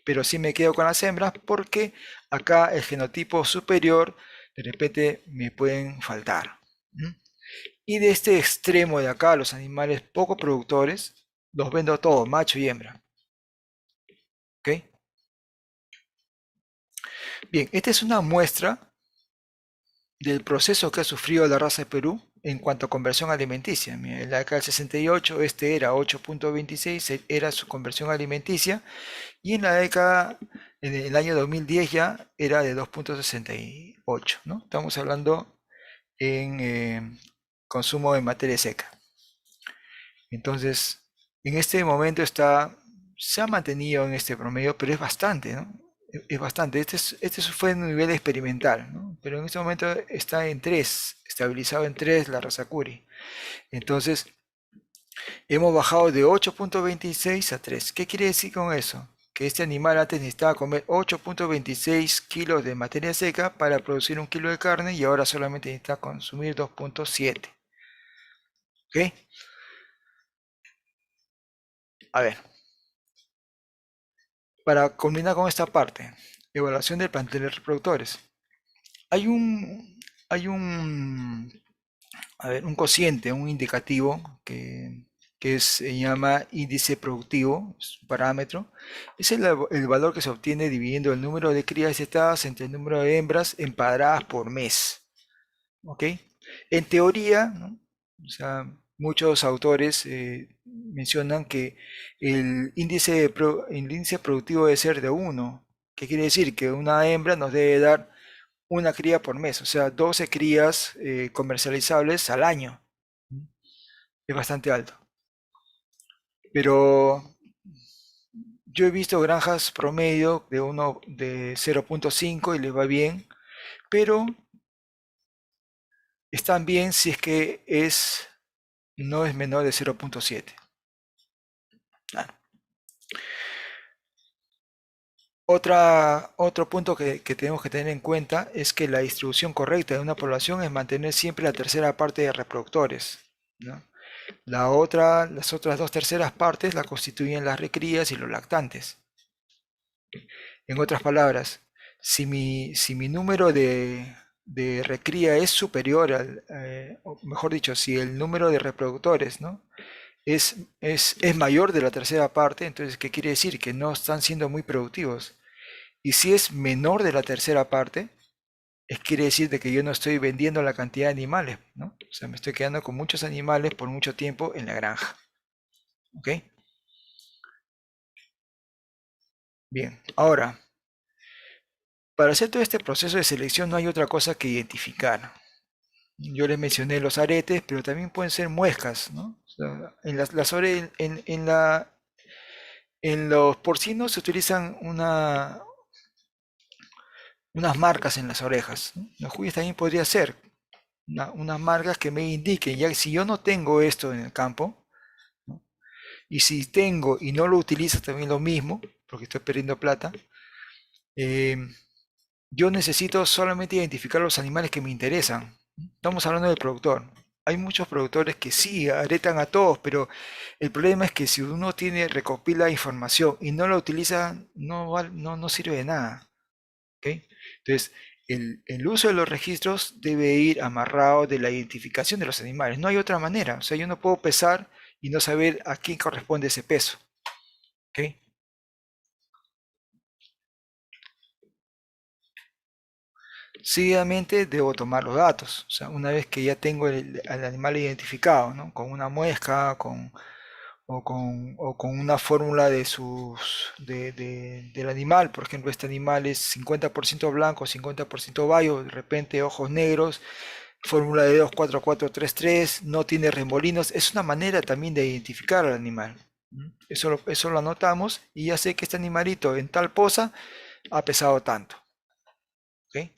S2: Pero sí me quedo con las hembras porque acá el genotipo superior de repente me pueden faltar. Y de este extremo de acá, los animales poco productores, los vendo todos, macho y hembra, ¿ok? Bien, esta es una muestra del proceso que ha sufrido la raza de Perú en cuanto a conversión alimenticia. En la década del 68 este era 8.26, era su conversión alimenticia, y en el año 2010 ya era de 2.68, ¿no? Estamos hablando en consumo de materia seca. Entonces, en este momento se ha mantenido en este promedio, pero es bastante, ¿no? Es bastante. Este fue en un nivel experimental, ¿no? Pero en este momento está en 3, estabilizado en 3 la raza Curi. Entonces, hemos bajado de 8.26 a 3. ¿Qué quiere decir con eso? Que este animal antes necesitaba comer 8.26 kilos de materia seca para producir un kilo de carne y ahora solamente necesita consumir 2.7. ¿Ok? A ver, para culminar con esta parte, evaluación del plantel de reproductores. Hay un, hay un cociente, un indicativo se llama índice productivo, es un parámetro. Es el valor que se obtiene dividiendo el número de crías destetadas entre el número de hembras empadradas por mes. ¿Ok? En teoría, ¿no? O sea, muchos autores mencionan que el índice productivo debe ser de 1. ¿Qué quiere decir? Que una hembra nos debe dar una cría por mes, o sea, 12 crías comercializables al año. Es bastante alto. Pero yo he visto granjas promedio de 0.5 y les va bien, pero están bien si es que no es menor de 0.7. Claro. Otro punto que tenemos que tener en cuenta es que la distribución correcta de una población es mantener siempre la tercera parte de reproductores, ¿no? Las otras dos terceras partes la constituyen las recrías y los lactantes. En otras palabras, si mi número de recría es superior o mejor dicho, si el número de reproductores, ¿no? es mayor de la tercera parte, entonces, ¿qué quiere decir? Que no están siendo muy productivos. Y si es menor de la tercera parte, quiere decir de que yo no estoy vendiendo la cantidad de animales, ¿no? O sea, me estoy quedando con muchos animales por mucho tiempo en la granja. ¿Ok? Bien, ahora, para hacer todo este proceso de selección no hay otra cosa que identificar. Yo les mencioné los aretes, pero también pueden ser muescas, ¿no? O sea, en los porcinos se utilizan unas marcas en las orejas, ¿no? Los judíos también podría ser unas marcas que me indiquen, ya que si yo no tengo esto en el campo, ¿no? Y si tengo y no lo utilizo también lo mismo, porque estoy perdiendo plata, eh, yo necesito solamente identificar los animales que me interesan. Estamos hablando del productor. Hay muchos productores que sí aretan a todos, pero el problema es que si uno recopila información y no la utiliza, no sirve de nada. ¿Ok? Entonces, el uso de los registros debe ir amarrado de la identificación de los animales. No hay otra manera. O sea, yo no puedo pesar y no saber a quién corresponde ese peso. ¿Ok? Seguidamente debo tomar los datos. O sea, una vez que ya tengo al animal identificado, ¿no? Con una muesca, o con una fórmula del animal. Por ejemplo, este animal es 50% blanco, 50% bayo, de repente ojos negros, fórmula de 24433, no tiene remolinos. Es una manera también de identificar al animal. Eso lo anotamos y ya sé que este animalito en tal poza ha pesado tanto. ¿Ok?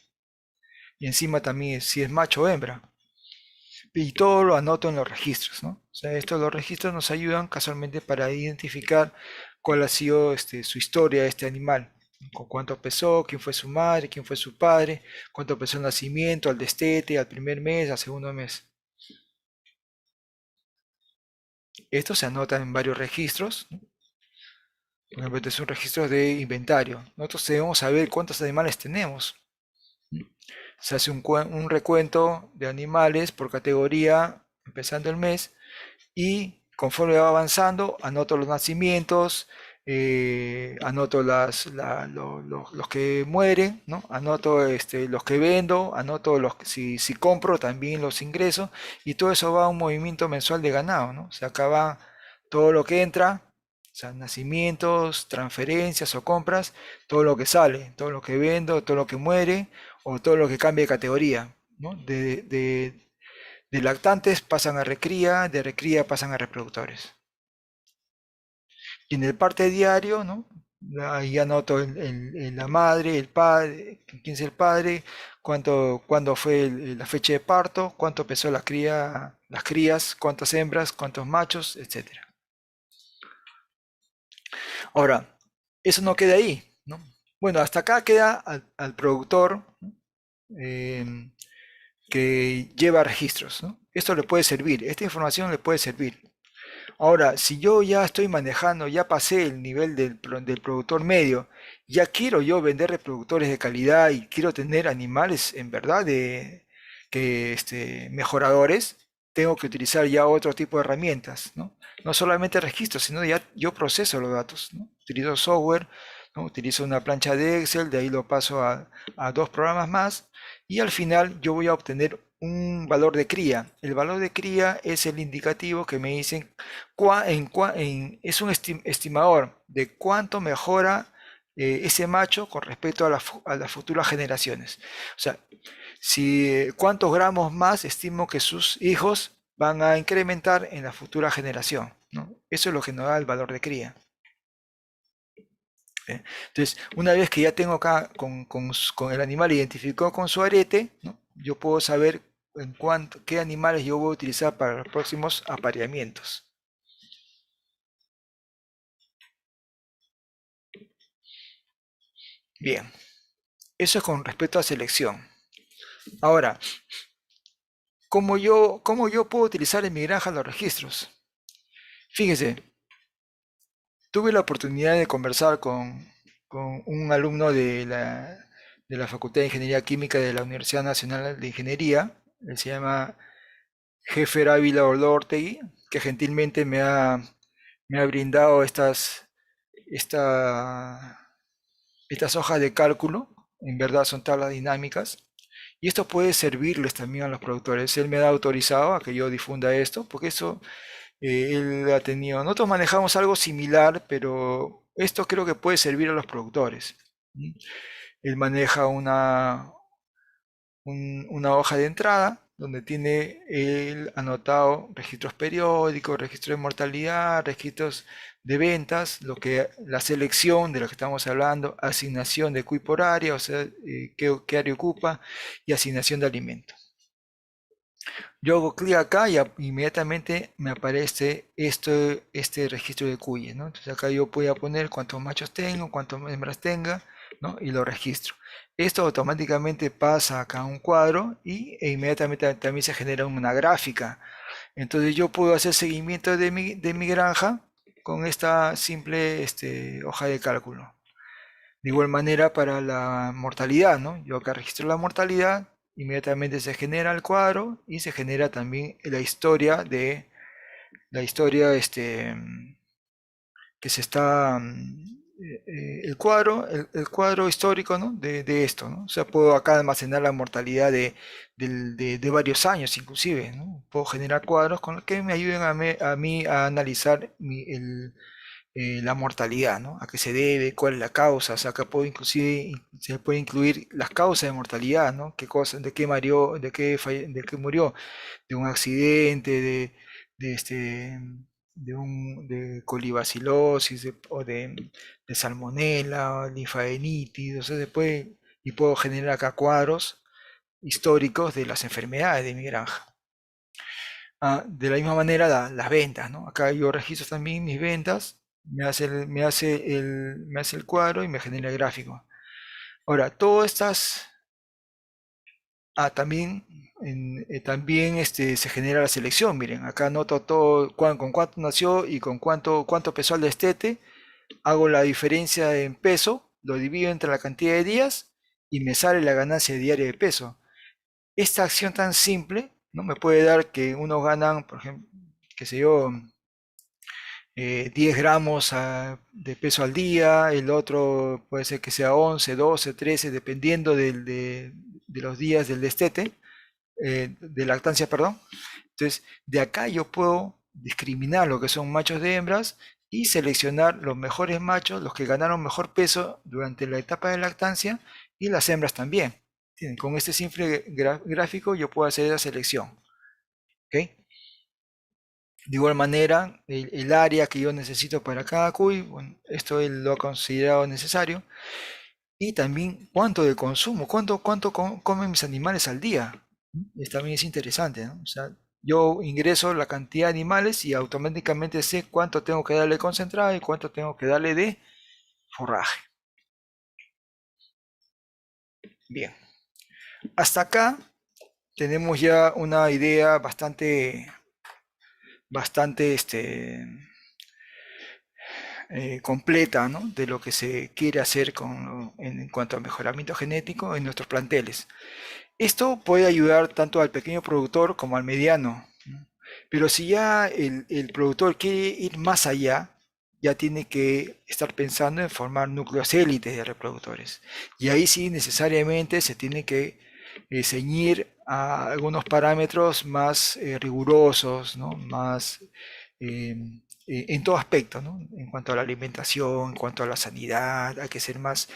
S2: Y encima también si es macho o hembra. Y todo lo anoto en los registros, ¿no? O sea, los registros nos ayudan casualmente para identificar cuál ha sido su historia de este animal. Con cuánto pesó, quién fue su madre, quién fue su padre, cuánto pesó el nacimiento, al destete, al primer mes, al segundo mes. Esto se anota en varios registros, ¿no? Por ejemplo, este es un registro de inventario. Nosotros debemos saber cuántos animales tenemos. Se hace un recuento de animales por categoría, empezando el mes, y conforme va avanzando, anoto los nacimientos, anoto los que mueren, ¿no? Anoto los que vendo, anoto si compro también los ingresos, y todo eso va a un movimiento mensual de ganado, ¿no? Se acaba todo lo que entra, o sea, nacimientos, transferencias o compras, todo lo que sale, todo lo que vendo, todo lo que muere o todo lo que cambia de categoría, ¿no? De lactantes pasan a recría, de recría pasan a reproductores. Y en el parte diario, ¿no? Ahí anoto la madre, el padre, quién es el padre, cuándo fue la fecha de parto, cuánto pesó las crías, cuántas hembras, cuántos machos, etcétera. Ahora, eso no queda ahí, ¿no? Bueno, hasta acá queda al productor, ¿no? em, que lleva registros, ¿no? Esto le puede servir, esta información le puede servir. Ahora, si yo ya estoy manejando, ya pasé el nivel del productor medio, ya quiero yo vender reproductores de calidad y quiero tener animales en verdad mejoradores, tengo que utilizar ya otro tipo de herramientas, ¿no? No solamente registros, sino ya yo proceso los datos, ¿no? Utilizo software, ¿no? Utilizo una plancha de Excel, de ahí lo paso a dos programas más y al final yo voy a obtener un valor de cría. El valor de cría es el indicativo que me dicen, es un estimador de cuánto mejora ese macho con respecto a las futuras generaciones. O sea, cuántos gramos más estimo que sus hijos van a incrementar en la futura generación, ¿no? Eso es lo que nos da el valor de cría. ¿eh? Entonces, una vez que ya tengo acá con el animal identificado con su arete, ¿no? Yo puedo saber qué animales yo voy a utilizar para los próximos apareamientos. Bien, eso es con respecto a selección. Ahora, ¿cómo yo puedo utilizar en mi granja los registros? Fíjese, tuve la oportunidad de conversar con un alumno de la Facultad de Ingeniería Química de la Universidad Nacional de Ingeniería. Él se llama Jefer Ávila Olortegui, que gentilmente me ha brindado esta- estas hojas de cálculo. En verdad son tablas dinámicas. Y esto puede servirles también a los productores. Él me ha autorizado a que yo difunda esto, porque eso él ha tenido. Nosotros manejamos algo similar, pero esto creo que puede servir a los productores. ¿Mm? Él maneja una hoja de entrada donde tiene el anotado registros periódicos, registros de mortalidad, registros de ventas, la selección de lo que estamos hablando, asignación de cuy por área, o sea, qué área ocupa, y asignación de alimentos. Yo hago clic acá y inmediatamente me aparece este registro de cuyes, ¿no? Entonces acá yo voy a poner cuántos machos tengo, cuántas hembras tenga, ¿no? Y lo registro. Esto automáticamente pasa acá a un cuadro e inmediatamente también se genera una gráfica. Entonces yo puedo hacer seguimiento de mi granja con esta simple hoja de cálculo. De igual manera para la mortalidad, ¿no? Yo acá registro la mortalidad, inmediatamente se genera el cuadro y se genera también la historia que se está el cuadro histórico, ¿no? de esto, ¿no? O sea, puedo acá almacenar la mortalidad de varios años inclusive, ¿no? Puedo generar cuadros con los que me ayuden a mí a analizar la mortalidad, ¿no? A qué se debe, cuál es la causa, o sea, acá se puede incluir las causas de mortalidad, ¿no? Qué cosa, de qué murió, de qué murió, de un accidente, de este, de colibacilosis, o de salmonela, o linfadenitiis, o sea, y puedo generar acá cuadros históricos de las enfermedades de mi granja. De la misma manera las ventas, ¿no? Acá yo registro también mis ventas, me hace el cuadro y me genera el gráfico. Ahora, todas estas, también se genera la selección, miren, acá anoto todo, con cuánto nació y con cuánto pesó el destete, hago la diferencia en peso, lo divido entre la cantidad de días y me sale la ganancia diaria de peso. Esta acción tan simple, ¿no? Me puede dar que unos ganan, por ejemplo, qué sé yo, 10 gramos de peso al día, el otro puede ser que sea 11, 12, 13, dependiendo de los días del destete, de lactancia, perdón. Entonces, de acá yo puedo discriminar lo que son machos de hembras y seleccionar los mejores machos, los que ganaron mejor peso durante la etapa de lactancia, y las hembras también. Con este simple gráfico yo puedo hacer esa selección. ¿Ok? De igual manera, el área que yo necesito para cada cuy, bueno, esto él lo ha considerado necesario. Y también cuánto de consumo, cuánto comen mis animales al día. También es interesante, ¿no? O sea, yo ingreso la cantidad de animales y automáticamente sé cuánto tengo que darle concentrado y cuánto tengo que darle de forraje. Bien, hasta acá tenemos ya una idea bastante completa, ¿no? De lo que se quiere hacer en cuanto a mejoramiento genético en nuestros planteles. Esto puede ayudar tanto al pequeño productor como al mediano, ¿no? Pero si ya el productor quiere ir más allá, ya tiene que estar pensando en formar núcleos élites de reproductores. Y ahí sí necesariamente se tiene que ceñir a algunos parámetros más rigurosos, ¿no? Más eh, en todo aspecto, ¿no? En cuanto a la alimentación, en cuanto a la sanidad, hay que ser más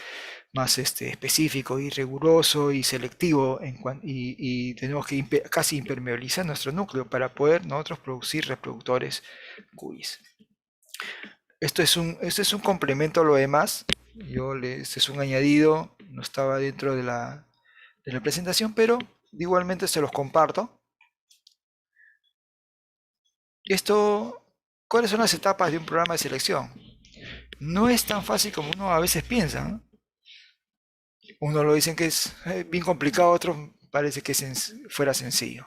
S2: específico y riguroso y selectivo y tenemos que casi impermeabilizar nuestro núcleo para poder nosotros producir reproductores cuyes. Esto es un complemento a lo demás, Este es un añadido, no estaba dentro de la presentación, pero igualmente se los comparto. Esto, ¿cuáles son las etapas de un programa de selección? No es tan fácil como uno a veces piensa, ¿no? Uno lo dicen que es bien complicado, otros parece que fuera sencillo.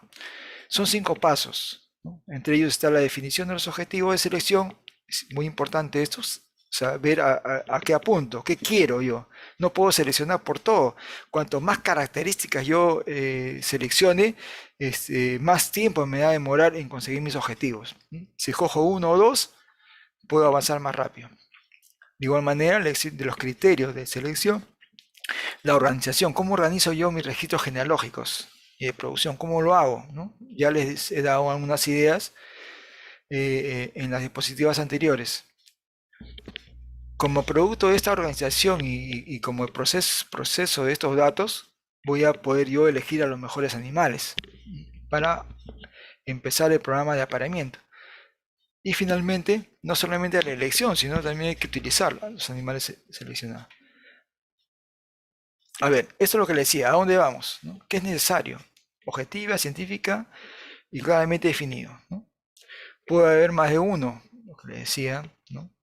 S2: Son 5 pasos, ¿no? Entre ellos está la definición de los objetivos de selección. Es muy importante esto, saber a qué apunto, qué quiero yo. No puedo seleccionar por todo. Cuanto más características yo seleccione, más tiempo me va a demorar en conseguir mis objetivos. Si cojo uno o dos, puedo avanzar más rápido. De igual manera, de los criterios de selección, la organización, ¿cómo organizo yo mis registros genealógicos y de producción? ¿Cómo lo hago? ¿No? Ya les he dado algunas ideas en las diapositivas anteriores. Como producto de esta organización y como proceso de estos datos, voy a poder yo elegir a los mejores animales para empezar el programa de apareamiento. Y finalmente, no solamente la elección, sino también hay que utilizar los animales seleccionados. A ver, esto es lo que le decía, ¿a dónde vamos? ¿No? ¿Qué es necesario? Objetiva, científica y claramente definido, ¿no? Puede haber más de uno, lo que le decía, ¿no?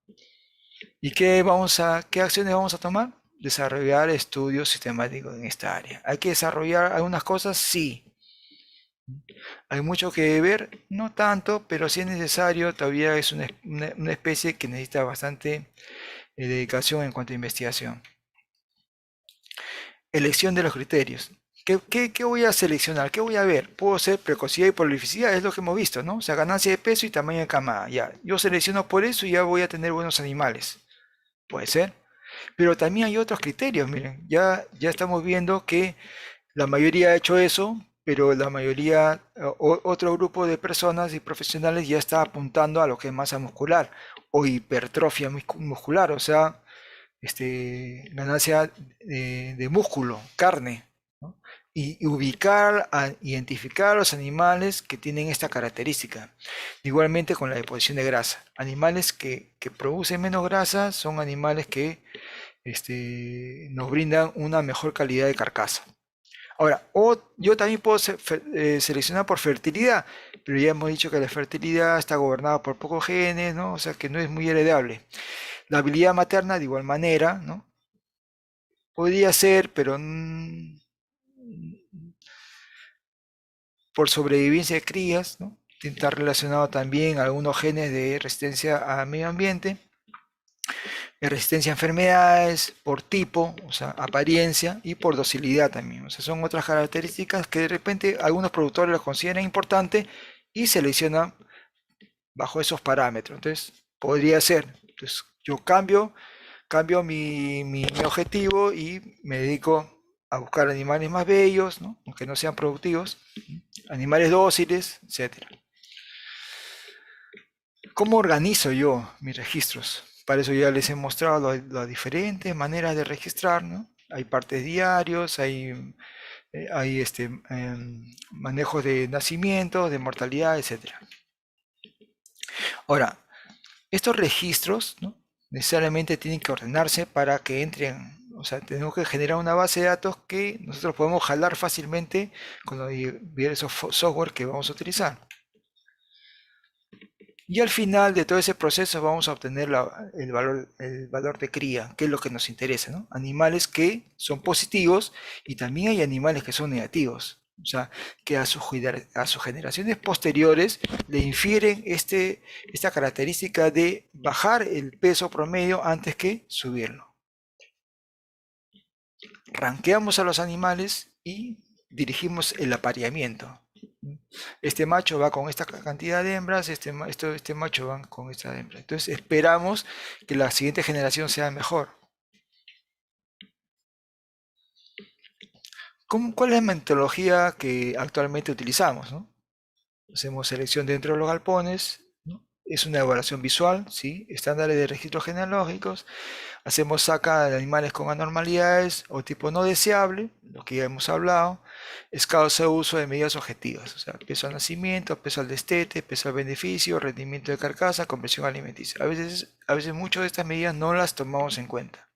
S2: ¿Y qué acciones vamos a tomar? Desarrollar estudios sistemáticos en esta área. ¿Hay que desarrollar algunas cosas? Sí. ¿Hay mucho que ver? No tanto, pero sí es necesario. Todavía es una especie que necesita bastante dedicación en cuanto a investigación. Elección de los criterios. ¿Qué voy a seleccionar? ¿Qué voy a ver? Puedo ser precocidad y prolificidad, es lo que hemos visto, ¿no? O sea, ganancia de peso y tamaño de camada. Ya, yo selecciono por eso y ya voy a tener buenos animales. Puede ser. Pero también hay otros criterios, miren. Ya estamos viendo que la mayoría ha hecho eso, pero la mayoría, otro grupo de personas y profesionales ya está apuntando a lo que es masa muscular o hipertrofia muscular, o sea, ganancia de músculo, carne, ¿no? Y identificar a los animales que tienen esta característica. Igualmente con la deposición de grasa. Animales que producen menos grasa son animales que nos brindan una mejor calidad de carcasa. Ahora, yo también puedo seleccionar por fertilidad, pero ya hemos dicho que la fertilidad está gobernada por pocos genes, ¿no? O sea que no es muy heredable. La habilidad materna, de igual manera, ¿no? Podría ser, pero por sobrevivencia de crías, ¿no? Está relacionado también a algunos genes de resistencia al medio ambiente, de resistencia a enfermedades, por tipo, o sea, apariencia, y por docilidad también. O sea, son otras características que de repente algunos productores los consideran importantes y seleccionan bajo esos parámetros. Entonces, podría ser. Entonces, yo cambio mi objetivo y me dedico a buscar animales más bellos, ¿no? Aunque no sean productivos, animales dóciles, etc. ¿Cómo organizo yo mis registros? Para eso ya les he mostrado las diferentes maneras de registrar, ¿no? Hay partes diarios, hay manejos de nacimiento, de mortalidad, etc. Ahora, estos registros, ¿no? Necesariamente tienen que ordenarse para que entren. O sea, tenemos que generar una base de datos que nosotros podemos jalar fácilmente con los diversos software que vamos a utilizar. Y al final de todo ese proceso vamos a obtener el valor de cría, que es lo que nos interesa, ¿no? Animales que son positivos y también hay animales que son negativos. O sea, que a sus generaciones posteriores le infieren esta característica de bajar el peso promedio antes que subirlo. Ranqueamos a los animales y dirigimos el apareamiento. Este macho va con esta cantidad de hembras, este macho va con esta hembra. Entonces esperamos que la siguiente generación sea mejor. ¿Cuál es la metodología que actualmente utilizamos, ¿no? Hacemos selección dentro de los galpones, ¿no? Es una evaluación visual, ¿sí? Estándares de registros genealógicos. Hacemos saca de animales con anormalidades o tipo no deseable, lo que ya hemos hablado. Es causa de uso de medidas objetivas, o sea, peso al nacimiento, peso al destete, peso al beneficio, rendimiento de carcasa, conversión alimenticia. A veces muchas de estas medidas no las tomamos en cuenta.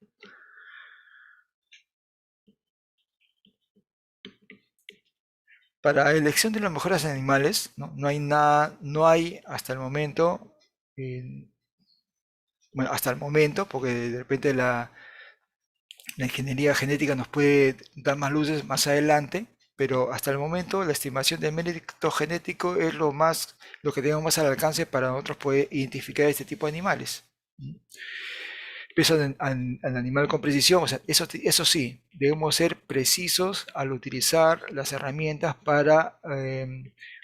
S2: para elección de los mejores animales, ¿no? No hay nada, no hay hasta el momento, bueno, hasta el momento, porque de repente la ingeniería genética nos puede dar más luces más adelante, pero hasta el momento la estimación del mérito genético es lo que tenemos más al alcance para nosotros poder identificar este tipo de animales. Peso al animal con precisión, o sea, eso sí, debemos ser precisos al utilizar las herramientas para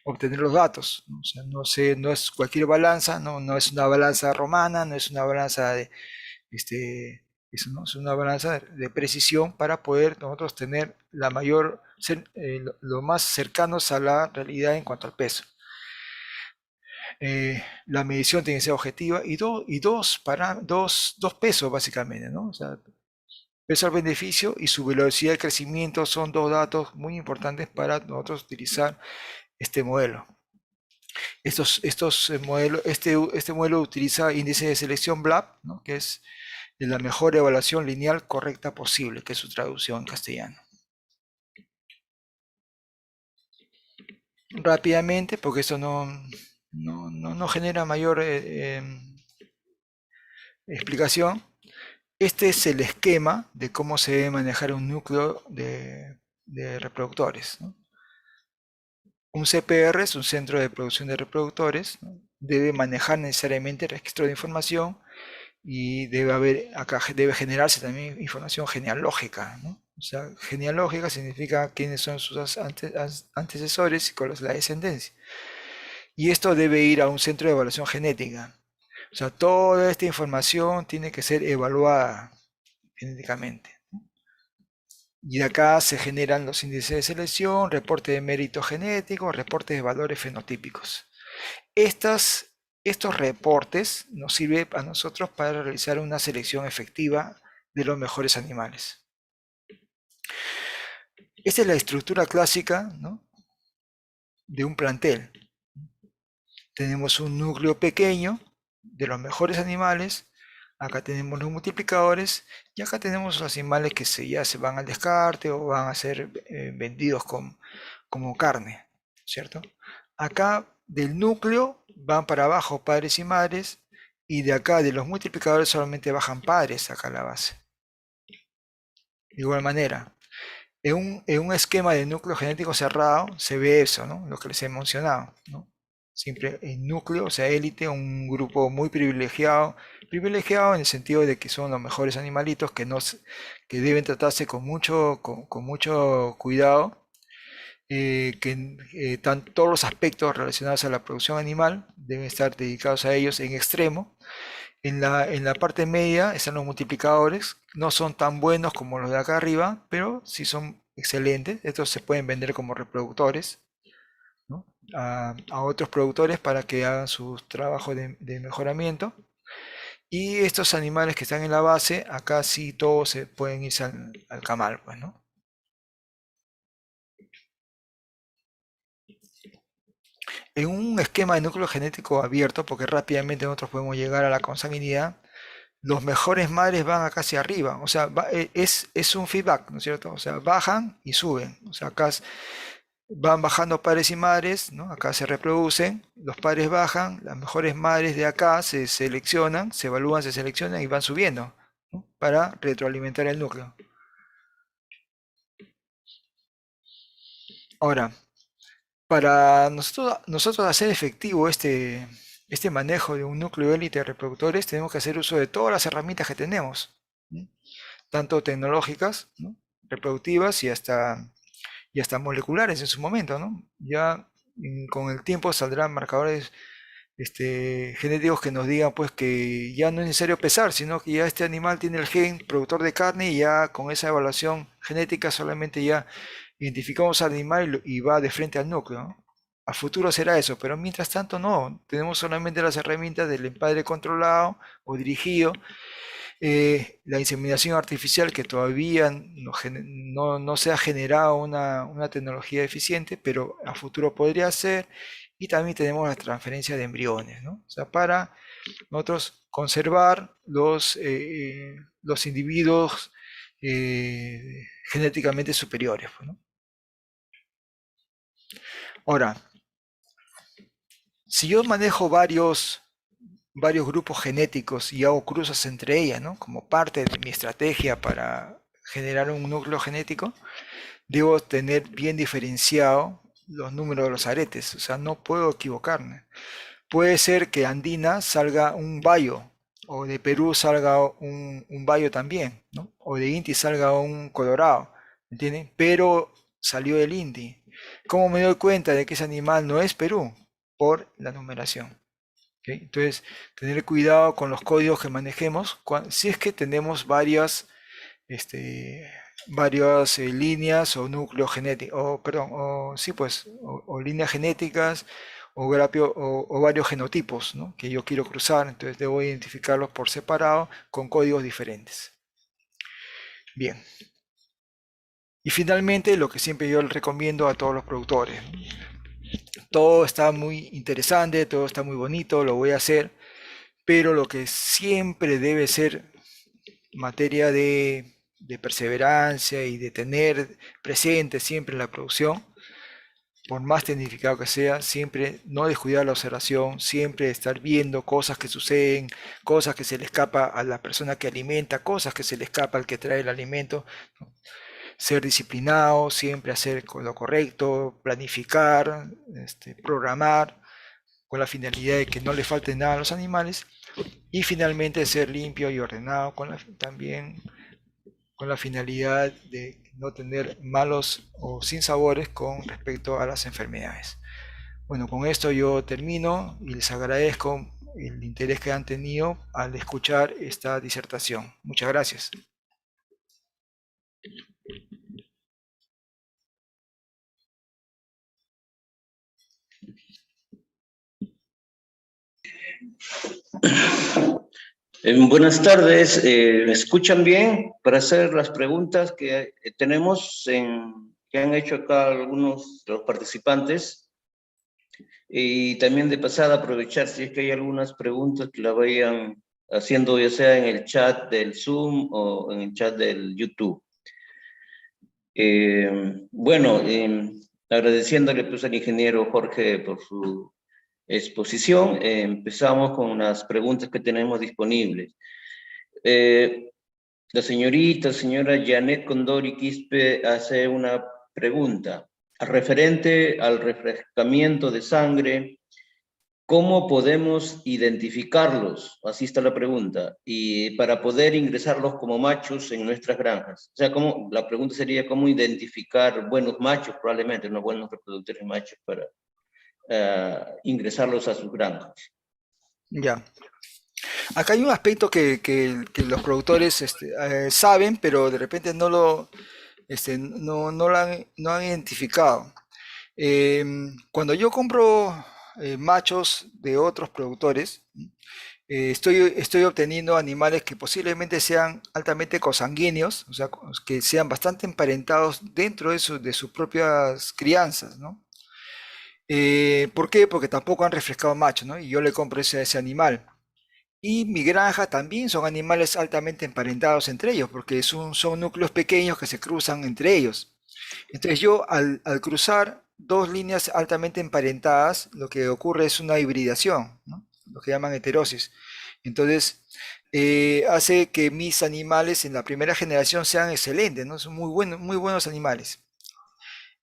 S2: obtener los datos, ¿no? O sea, no es cualquier balanza, no es una balanza romana, no es una balanza de, eso, ¿no? Es una balanza de precisión para poder nosotros tener lo más cercanos a la realidad en cuanto al peso. La medición tiene que ser objetiva y dos pesos básicamente, ¿no? O sea, peso al beneficio y su velocidad de crecimiento son dos datos muy importantes para nosotros utilizar este modelo. Este modelo utiliza índice de selección BLAP, ¿no? Que es de la mejor evaluación lineal correcta posible, que es su traducción en castellano. Rápidamente, porque esto no genera mayor explicación. Este es el esquema de cómo se debe manejar un núcleo de reproductores, ¿no? Un CPR es un centro de producción de reproductores, ¿no? Debe manejar necesariamente el registro de información y debe generarse también información genealógica, ¿no? O sea, genealógica significa quiénes son sus antecesores y cuál es la descendencia. Y esto debe ir a un centro de evaluación genética. O sea, toda esta información tiene que ser evaluada genéticamente. Y de acá se generan los índices de selección, reporte de mérito genético, reportes de valores fenotípicos. Estos reportes nos sirven a nosotros para realizar una selección efectiva de los mejores animales. Esta es la estructura clásica, ¿no?, de un plantel. Tenemos un núcleo pequeño de los mejores animales, acá tenemos los multiplicadores y acá tenemos los animales que ya se van al descarte o van a ser vendidos como carne, ¿cierto? Acá del núcleo van para abajo padres y madres y de acá de los multiplicadores solamente bajan padres acá a la base. De igual manera, en un esquema de núcleo genético cerrado se ve eso, ¿no? Lo que les he mencionado, ¿no? Siempre el núcleo, o sea, élite, un grupo muy privilegiado en el sentido de que son los mejores animalitos que deben tratarse con mucho cuidado, todos los aspectos relacionados a la producción animal deben estar dedicados a ellos en extremo. En la parte media están los multiplicadores, no son tan buenos como los de acá arriba, pero sí son excelentes. Estos se pueden vender como reproductores, ¿no?, a otros productores para que hagan sus trabajos de mejoramiento. Y estos animales que están en la base, acá sí todos se pueden irse al camal, pues, ¿no? En un esquema de núcleo genético abierto, porque rápidamente nosotros podemos llegar a la consanguinidad, los mejores madres van acá hacia arriba, o sea, es un feedback, ¿no es cierto? O sea, bajan y suben, o sea, acá van bajando padres y madres, ¿no? Acá se reproducen, los padres bajan, las mejores madres de acá se seleccionan, se evalúan, se seleccionan y van subiendo, ¿no?, para retroalimentar el núcleo. Ahora, para nosotros hacer efectivo este manejo de un núcleo élite de reproductores, tenemos que hacer uso de todas las herramientas que tenemos, ¿no?, tanto tecnológicas, ¿no?, reproductivas y hasta moleculares en su momento, ¿no? Ya con el tiempo saldrán marcadores genéticos que nos digan pues que ya no es necesario pesar, sino que ya este animal tiene el gen productor de carne y ya con esa evaluación genética solamente ya identificamos al animal y va de frente al núcleo, ¿no? A futuro será eso, pero mientras tanto no, tenemos solamente las herramientas del empadre controlado o dirigido, la inseminación artificial que todavía no se ha generado una tecnología eficiente, pero a futuro podría ser, y también tenemos la transferencia de embriones, ¿no? O sea, para nosotros conservar los individuos genéticamente superiores, pues, ¿no? Ahora, si yo manejo varios grupos genéticos y hago cruzas entre ellas, ¿no? Como parte de mi estrategia para generar un núcleo genético, debo tener bien diferenciado los números de los aretes, o sea, no puedo equivocarme. Puede ser que Andina salga un Bayo, o de Perú salga un Bayo también, ¿no? O de Inti salga un Colorado, ¿entienden? Pero salió del Inti. ¿Cómo me doy cuenta de que ese animal no es Perú? Por la numeración. ¿Ok? Entonces, tener cuidado con los códigos que manejemos, si es que tenemos este, varias líneas o núcleos genéticos, o perdón, o sí, pues, o líneas genéticas o varios genotipos, ¿no? Que yo quiero cruzar, entonces debo identificarlos por separado con códigos diferentes. Bien. Y finalmente, lo que siempre yo les recomiendo a todos los productores, ¿no? Todo está muy interesante, todo está muy bonito, lo voy a hacer, pero lo que siempre debe ser materia de perseverancia y de tener presente siempre en la producción, por más tecnificado que sea, siempre no descuidar la observación, siempre estar viendo cosas que suceden, cosas que se le escapa a la persona que alimenta, cosas que se le escapa al que trae el alimento, ¿no? Ser disciplinado, siempre hacer lo correcto, planificar, programar, con la finalidad de que no le falte nada a los animales, y finalmente ser limpio y ordenado también con la finalidad de no tener malos o sinsabores con respecto a las enfermedades. Bueno, con esto yo termino y les agradezco el interés que han tenido al escuchar esta disertación. Muchas gracias.
S3: Buenas tardes, ¿me escuchan bien para hacer las preguntas que tenemos que han hecho acá algunos de los participantes? Y también de pasada aprovechar si es que hay algunas preguntas que la vayan haciendo ya sea en el chat del Zoom o en el chat del YouTube. Bueno, agradeciéndole pues al ingeniero Jorge por su exposición, empezamos con las preguntas que tenemos disponibles. La señora Janet Condori Quispe hace una pregunta referente al refrescamiento de sangre. ¿Cómo podemos identificarlos? Así está la pregunta. Y para poder ingresarlos como machos en nuestras granjas. O sea, la pregunta sería cómo identificar buenos machos, probablemente, no buenos reproductores machos para ingresarlos a sus granjas.
S2: Ya. Acá hay un aspecto que los productores saben, pero de repente no han identificado. Cuando yo compro machos de otros productores, estoy obteniendo animales que posiblemente sean altamente consanguíneos, o sea, que sean bastante emparentados dentro de sus propias crianzas, ¿no? ¿Por qué? Porque tampoco han refrescado macho, ¿no? Y yo le compro ese animal. Y mi granja también son animales altamente emparentados entre ellos, porque son núcleos pequeños que se cruzan entre ellos. Entonces yo al cruzar dos líneas altamente emparentadas, lo que ocurre es una hibridación, ¿no? Lo que llaman heterosis. Entonces hace que mis animales en la primera generación sean excelentes, ¿no? Son muy buenos animales.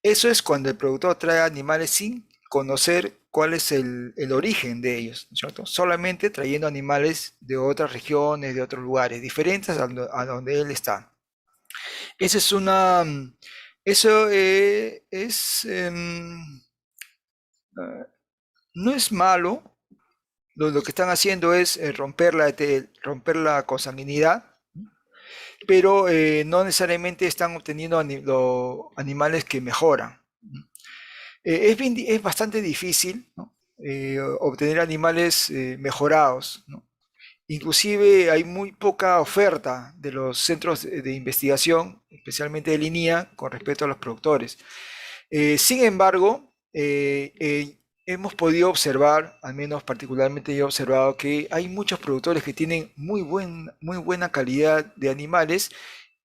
S2: Eso es cuando el productor trae animales sin conocer cuál es el origen de ellos, ¿no es cierto? Solamente trayendo animales de otras regiones, de otros lugares, diferentes a donde él está. Esa es una, eso ah, no es malo, lo que están haciendo es romper la consanguinidad, pero no necesariamente están obteniendo animales que mejoran. Es bastante difícil, ¿no? Obtener animales mejorados, ¿no? Inclusive hay muy poca oferta de los centros de investigación, especialmente de línea, con respecto a los productores. Sin embargo, hemos podido observar, al menos particularmente yo he observado, que hay muchos productores que tienen muy buena calidad de animales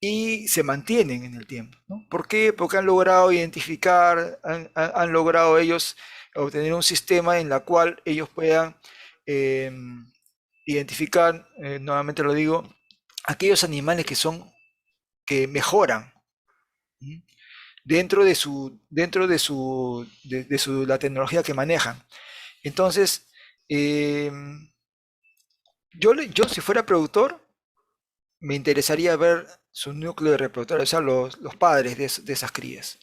S2: y se mantienen en el tiempo, ¿no? ¿Por qué? Porque han logrado identificar, han logrado ellos obtener un sistema en la cual ellos puedan eh, identificar, nuevamente lo digo, aquellos animales que mejoran, ¿sí? Dentro de la tecnología que manejan. Entonces, eh, yo si fuera productor, me interesaría ver su núcleo de reproductores, o sea, los padres de esas crías.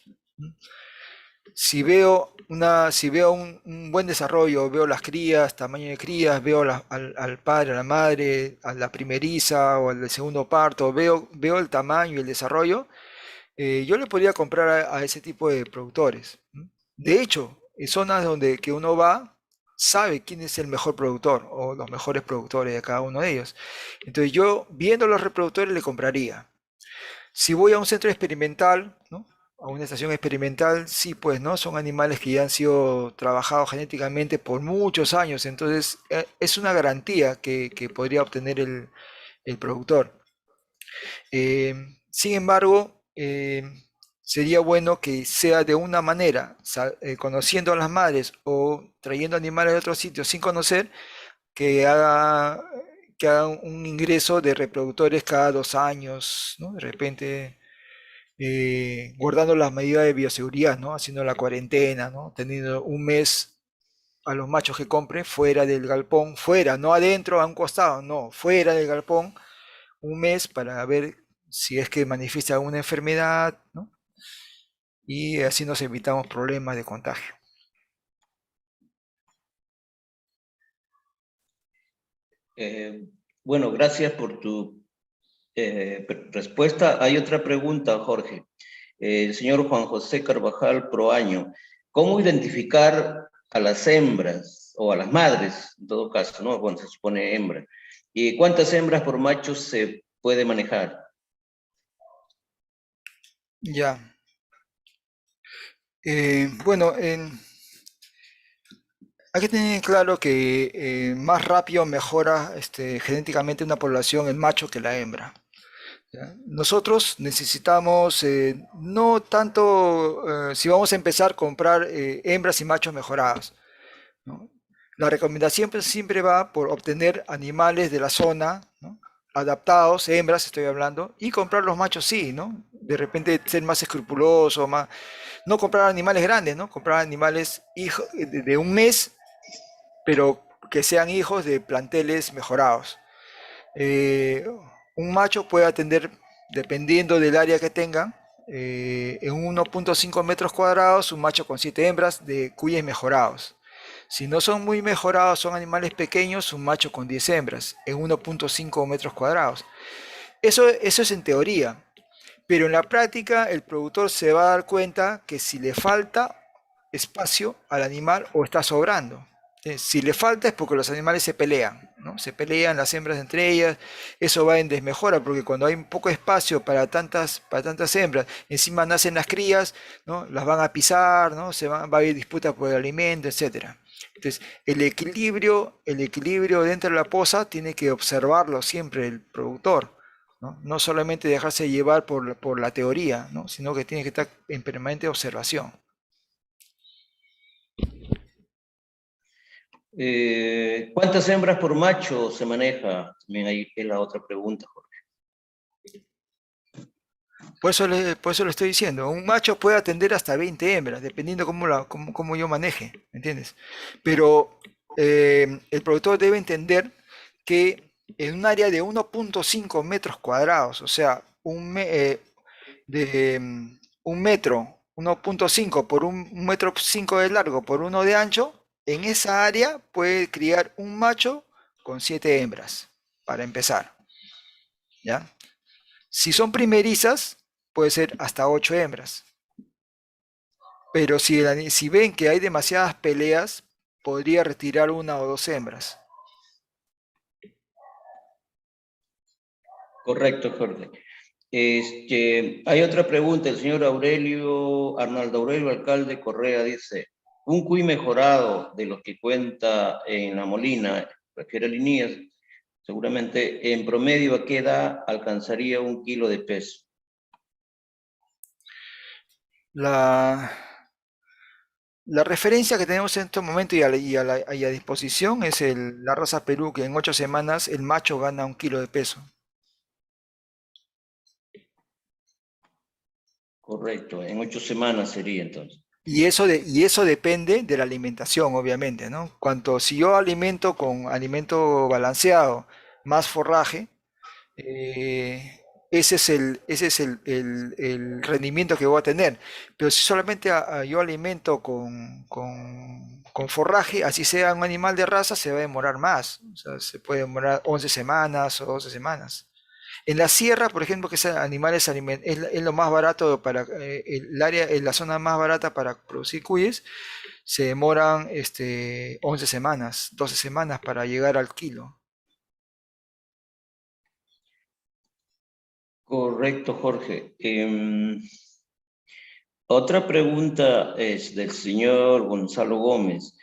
S2: Si veo un buen desarrollo, veo las crías, tamaño de crías, veo al padre, a la madre, a la primeriza o al del segundo parto, veo el tamaño y el desarrollo, yo le podría comprar a ese tipo de productores. De hecho, en zonas donde que uno va, sabe quién es el mejor productor o los mejores productores de cada uno de ellos. Entonces yo, viendo los reproductores, le compraría. Si voy a un centro experimental, ¿no? A una estación experimental, sí, pues, ¿no? Son animales que ya han sido trabajados genéticamente por muchos años, entonces es una garantía que podría obtener el productor. Eh, Sin embargo, sería bueno que sea de una manera, conociendo a las madres o trayendo animales de otros sitios sin conocer, que haga, que haga un ingreso de reproductores cada 2 años, ¿no? De repente, guardando las medidas de bioseguridad, ¿no? Haciendo la cuarentena, ¿no? Teniendo un mes a los machos que compre fuera del galpón, fuera, no adentro, a un costado, no, fuera del galpón, un mes para ver si es que manifiesta alguna enfermedad, ¿no? Y así nos evitamos problemas de contagio.
S3: Bueno, gracias por tu respuesta. Hay otra pregunta, Jorge. El señor Juan José Carvajal Proaño. ¿Cómo identificar a las hembras o a las madres, en todo caso, ¿no? Bueno, se supone hembra. ¿Y cuántas hembras por macho se puede manejar?
S2: Ya. Bueno, hay que tener claro que más rápido mejora genéticamente una población el macho que la hembra. ¿Ya? Nosotros necesitamos no tanto, si vamos a empezar a comprar hembras y machos mejorados, ¿no? La recomendación pues, siempre va por obtener animales de la zona, ¿no? Adaptados, hembras estoy hablando, y comprar los machos sí, ¿no? De repente ser más escrupuloso, no comprar animales grandes, ¿no? Comprar animales de un mes, pero que sean hijos de planteles mejorados. Eh, un macho puede atender, dependiendo del área que tenga, en 1.5 metros cuadrados, un macho con 7 hembras de cuyes mejorados. Si no son muy mejorados, son animales pequeños, un macho con 10 hembras en 1.5 metros cuadrados. Eso es en teoría, pero en la práctica el productor se va a dar cuenta que si le falta espacio al animal o está sobrando. Si le falta es porque los animales se pelean, ¿no? Se pelean las hembras entre ellas, eso va en desmejora, porque cuando hay un poco espacio para tantas hembras, encima nacen las crías, ¿no? Las van a pisar, ¿no? Va a haber disputa por el alimento, etcétera. Entonces, el equilibrio dentro de la poza tiene que observarlo siempre el productor, ¿no? No solamente dejarse llevar por la teoría, ¿no? Sino que tiene que estar en permanente observación.
S3: ¿Cuántas hembras por macho se maneja? También ahí es la otra pregunta, Jorge.
S2: Por eso le estoy diciendo, un macho puede atender hasta 20 hembras, dependiendo cómo yo maneje, ¿me entiendes? Pero el productor debe entender que en un área de 1.5 metros cuadrados, o sea, un metro, 1.5 por un metro 5 de largo por 1 de ancho, en esa área puede criar un macho con 7 hembras, para empezar, ¿ya? Si son primerizas, puede ser hasta 8 hembras. Pero si ven que hay demasiadas peleas, podría retirar 1 o 2 hembras.
S3: Correcto, Jorge. Hay otra pregunta, el señor Arnaldo Aurelio Alcalde Correa dice, un cuy mejorado de los que cuenta en La Molina, refiere a Linías, seguramente en promedio a qué edad alcanzaría 1 kilo de peso.
S2: La, la referencia que tenemos en este momento y a disposición es la raza Perú, que en 8 semanas el macho gana 1 kilo de peso.
S3: Correcto, en 8 semanas sería entonces.
S2: Y eso depende de la alimentación, obviamente, ¿no? Si yo alimento con alimento balanceado, más forraje, ese es el rendimiento que voy a tener. Pero si solamente yo alimento con forraje, así sea un animal de raza, se va a demorar más. O sea, se puede demorar 11 semanas o 12 semanas. En la sierra, por ejemplo, que ese animal es lo más barato la zona más barata para producir cuyes, se demoran 11 semanas, 12 semanas para llegar al kilo.
S3: Correcto, Jorge. Otra pregunta es del señor Gonzalo Gómez.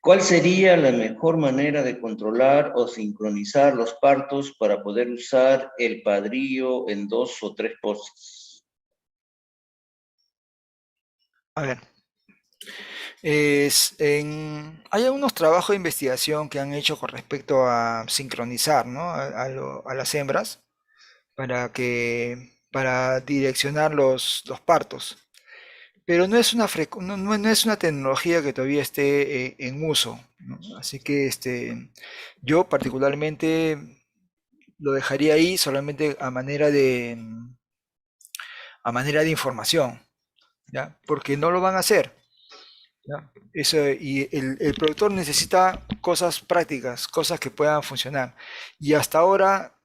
S3: ¿Cuál sería la mejor manera de controlar o sincronizar los partos para poder usar el padrillo en 2 o 3 poses?
S2: A ver, hay algunos trabajos de investigación que han hecho con respecto a sincronizar, ¿no? a las hembras para direccionar los partos. Pero no es una tecnología que todavía esté en uso, ¿no? Así que yo particularmente lo dejaría ahí solamente a manera de información, ¿ya? Porque no lo van a hacer, ¿ya? Y el productor necesita cosas prácticas, cosas que puedan funcionar. Y hasta ahora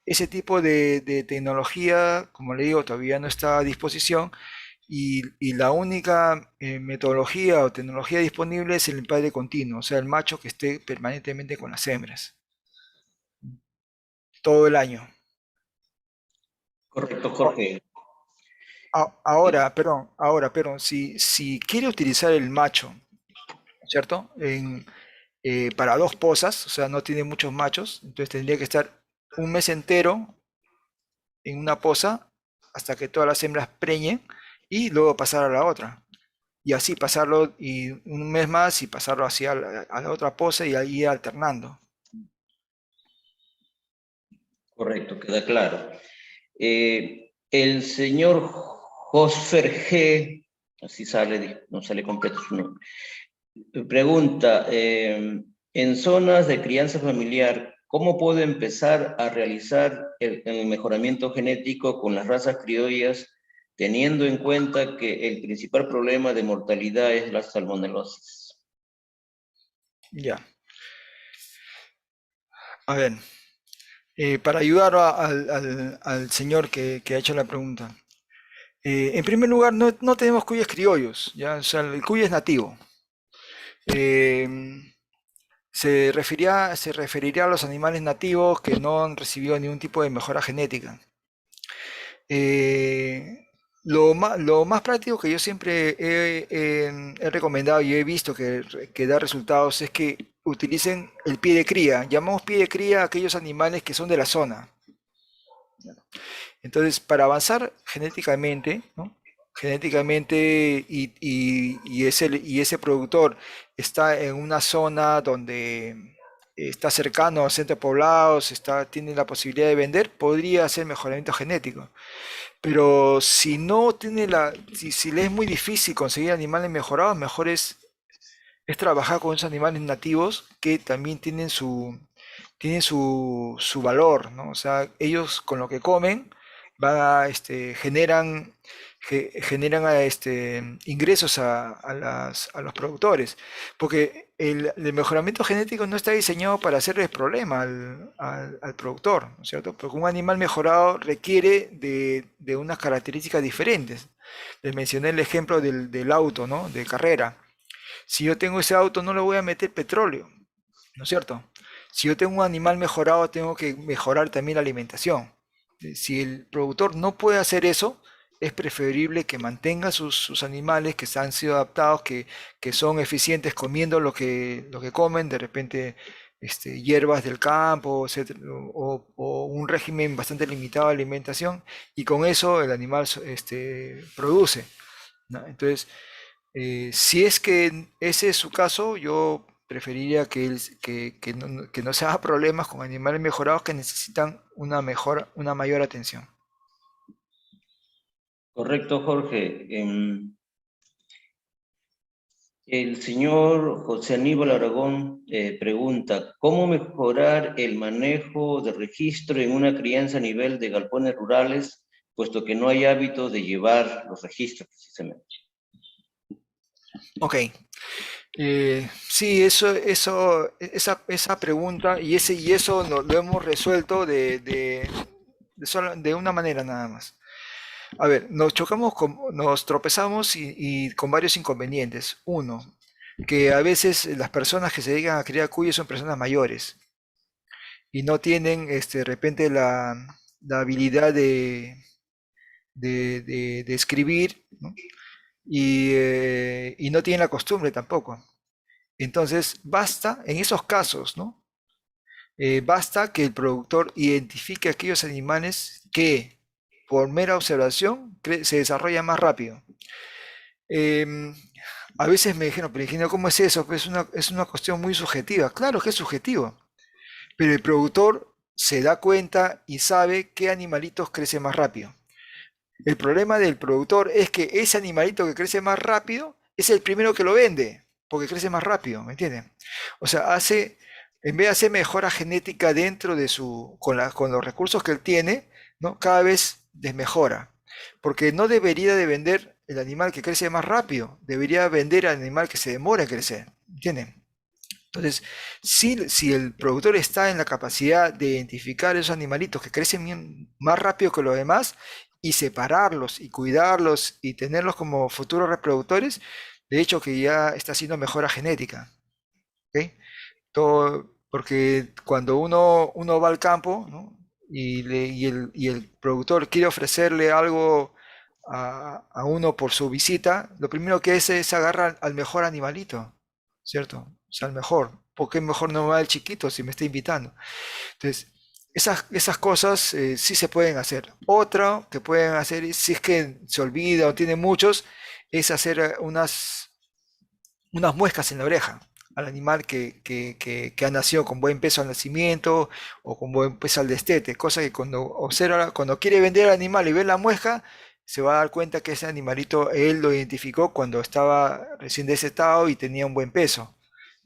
S2: ese tipo de tecnología, como le digo, todavía no está a disposición. Y la única metodología o tecnología disponible es el empadre continuo, o sea, el macho que esté permanentemente con las hembras, todo el año.
S3: Correcto,
S2: A-
S3: Jorge.
S2: Ahora, perdón, si quiere utilizar el macho, ¿cierto? Para 2 posas, o sea, no tiene muchos machos, entonces tendría que estar un mes entero en una posa hasta que todas las hembras preñen y luego pasar a la otra. Y así pasarlo y un mes más y pasarlo hacia a la otra pose y ahí ir alternando.
S3: Correcto, queda claro. El señor Josfer G, así sale, no sale completo su nombre, pregunta, en zonas de crianza familiar, ¿cómo puedo empezar a realizar el mejoramiento genético con las razas criollas, teniendo en cuenta que el principal problema de mortalidad es la salmonelosis?
S2: Ya. A ver, para ayudar al señor que ha hecho la pregunta. En primer lugar, no tenemos cuyes criollos, ¿ya? O sea, el cuy es nativo. Eh, se referiría a los animales nativos que no han recibido ningún tipo de mejora genética. Lo más práctico que yo siempre he recomendado y he visto que da resultados es que utilicen el pie de cría. Llamamos pie de cría a aquellos animales que son de la zona. Entonces, para avanzar genéticamente, ¿no? Genéticamente y ese productor está en una zona donde está cercano a centros poblados, tiene la posibilidad de vender, podría hacer mejoramiento genético. Pero si no tiene si le es muy difícil conseguir animales mejorados, mejor es trabajar con esos animales nativos que también tienen su valor, ¿no? O sea, ellos con lo que comen generan ingresos a los productores, porque el mejoramiento genético no está diseñado para hacerles problema al productor, ¿no es cierto? Porque un animal mejorado requiere de unas características diferentes. Les mencioné el ejemplo del auto, ¿no? De carrera. Si yo tengo ese auto, no le voy a meter petróleo, ¿no es cierto? Si yo tengo un animal mejorado, tengo que mejorar también la alimentación. Si el productor no puede hacer eso, es preferible que mantenga sus animales que han sido adaptados, que son eficientes comiendo lo que comen, de repente hierbas del campo, etcétera, o un régimen bastante limitado de alimentación, y con eso el animal produce. ¿no? Entonces, si es que ese es su caso, yo preferiría que no se haga problemas con animales mejorados que necesitan una mayor atención.
S3: Correcto, Jorge. El señor José Aníbal Aragón pregunta, ¿cómo mejorar el manejo de registro en una crianza a nivel de galpones rurales, puesto que no hay hábito de llevar los registros precisamente?
S2: Ok. Sí, esa pregunta y eso lo hemos resuelto de una manera nada más. A ver, nos tropezamos y con varios inconvenientes. Uno, que a veces las personas que se dedican a criar cuyes son personas mayores y no tienen de repente la habilidad de escribir, ¿no? Y no tienen la costumbre tampoco. Entonces, basta, en esos casos, ¿no? Basta que el productor identifique aquellos animales que, por mera observación, se desarrollan más rápido. Em, a veces me dijeron, pero ingeniero, ¿cómo es eso? Pues es una cuestión muy subjetiva. Claro que es subjetivo, pero el productor se da cuenta y sabe qué animalitos crecen más rápido. El problema del productor es que ese animalito que crece más rápido es el primero que lo vende, porque crece más rápido, ¿me entienden? O sea, en vez de hacer mejora genética dentro de con los recursos que él tiene, ¿no? Cada vez desmejora. Porque no debería de vender el animal que crece más rápido, debería vender al animal que se demora en crecer, ¿entienden? Entonces, si el productor está en la capacidad de identificar esos animalitos que crecen más rápido que los demás y separarlos y cuidarlos y tenerlos como futuros reproductores, de hecho que ya está haciendo mejora genética. ¿Ok? Porque cuando uno va al campo, ¿no? Y el productor quiere ofrecerle algo a uno por su visita, lo primero que hace es agarrar al mejor animalito, ¿cierto? O sea, al mejor. ¿Por qué mejor no va el chiquito si me está invitando? Entonces, esas cosas sí se pueden hacer. Otra que pueden hacer, si es que se olvida o tiene muchos, es hacer unas muescas en la oreja al animal que ha nacido con buen peso al nacimiento o con buen peso al destete, cosa que cuando observa, cuando quiere vender al animal y ve la muesca, se va a dar cuenta que ese animalito él lo identificó cuando estaba recién destetado y tenía un buen peso.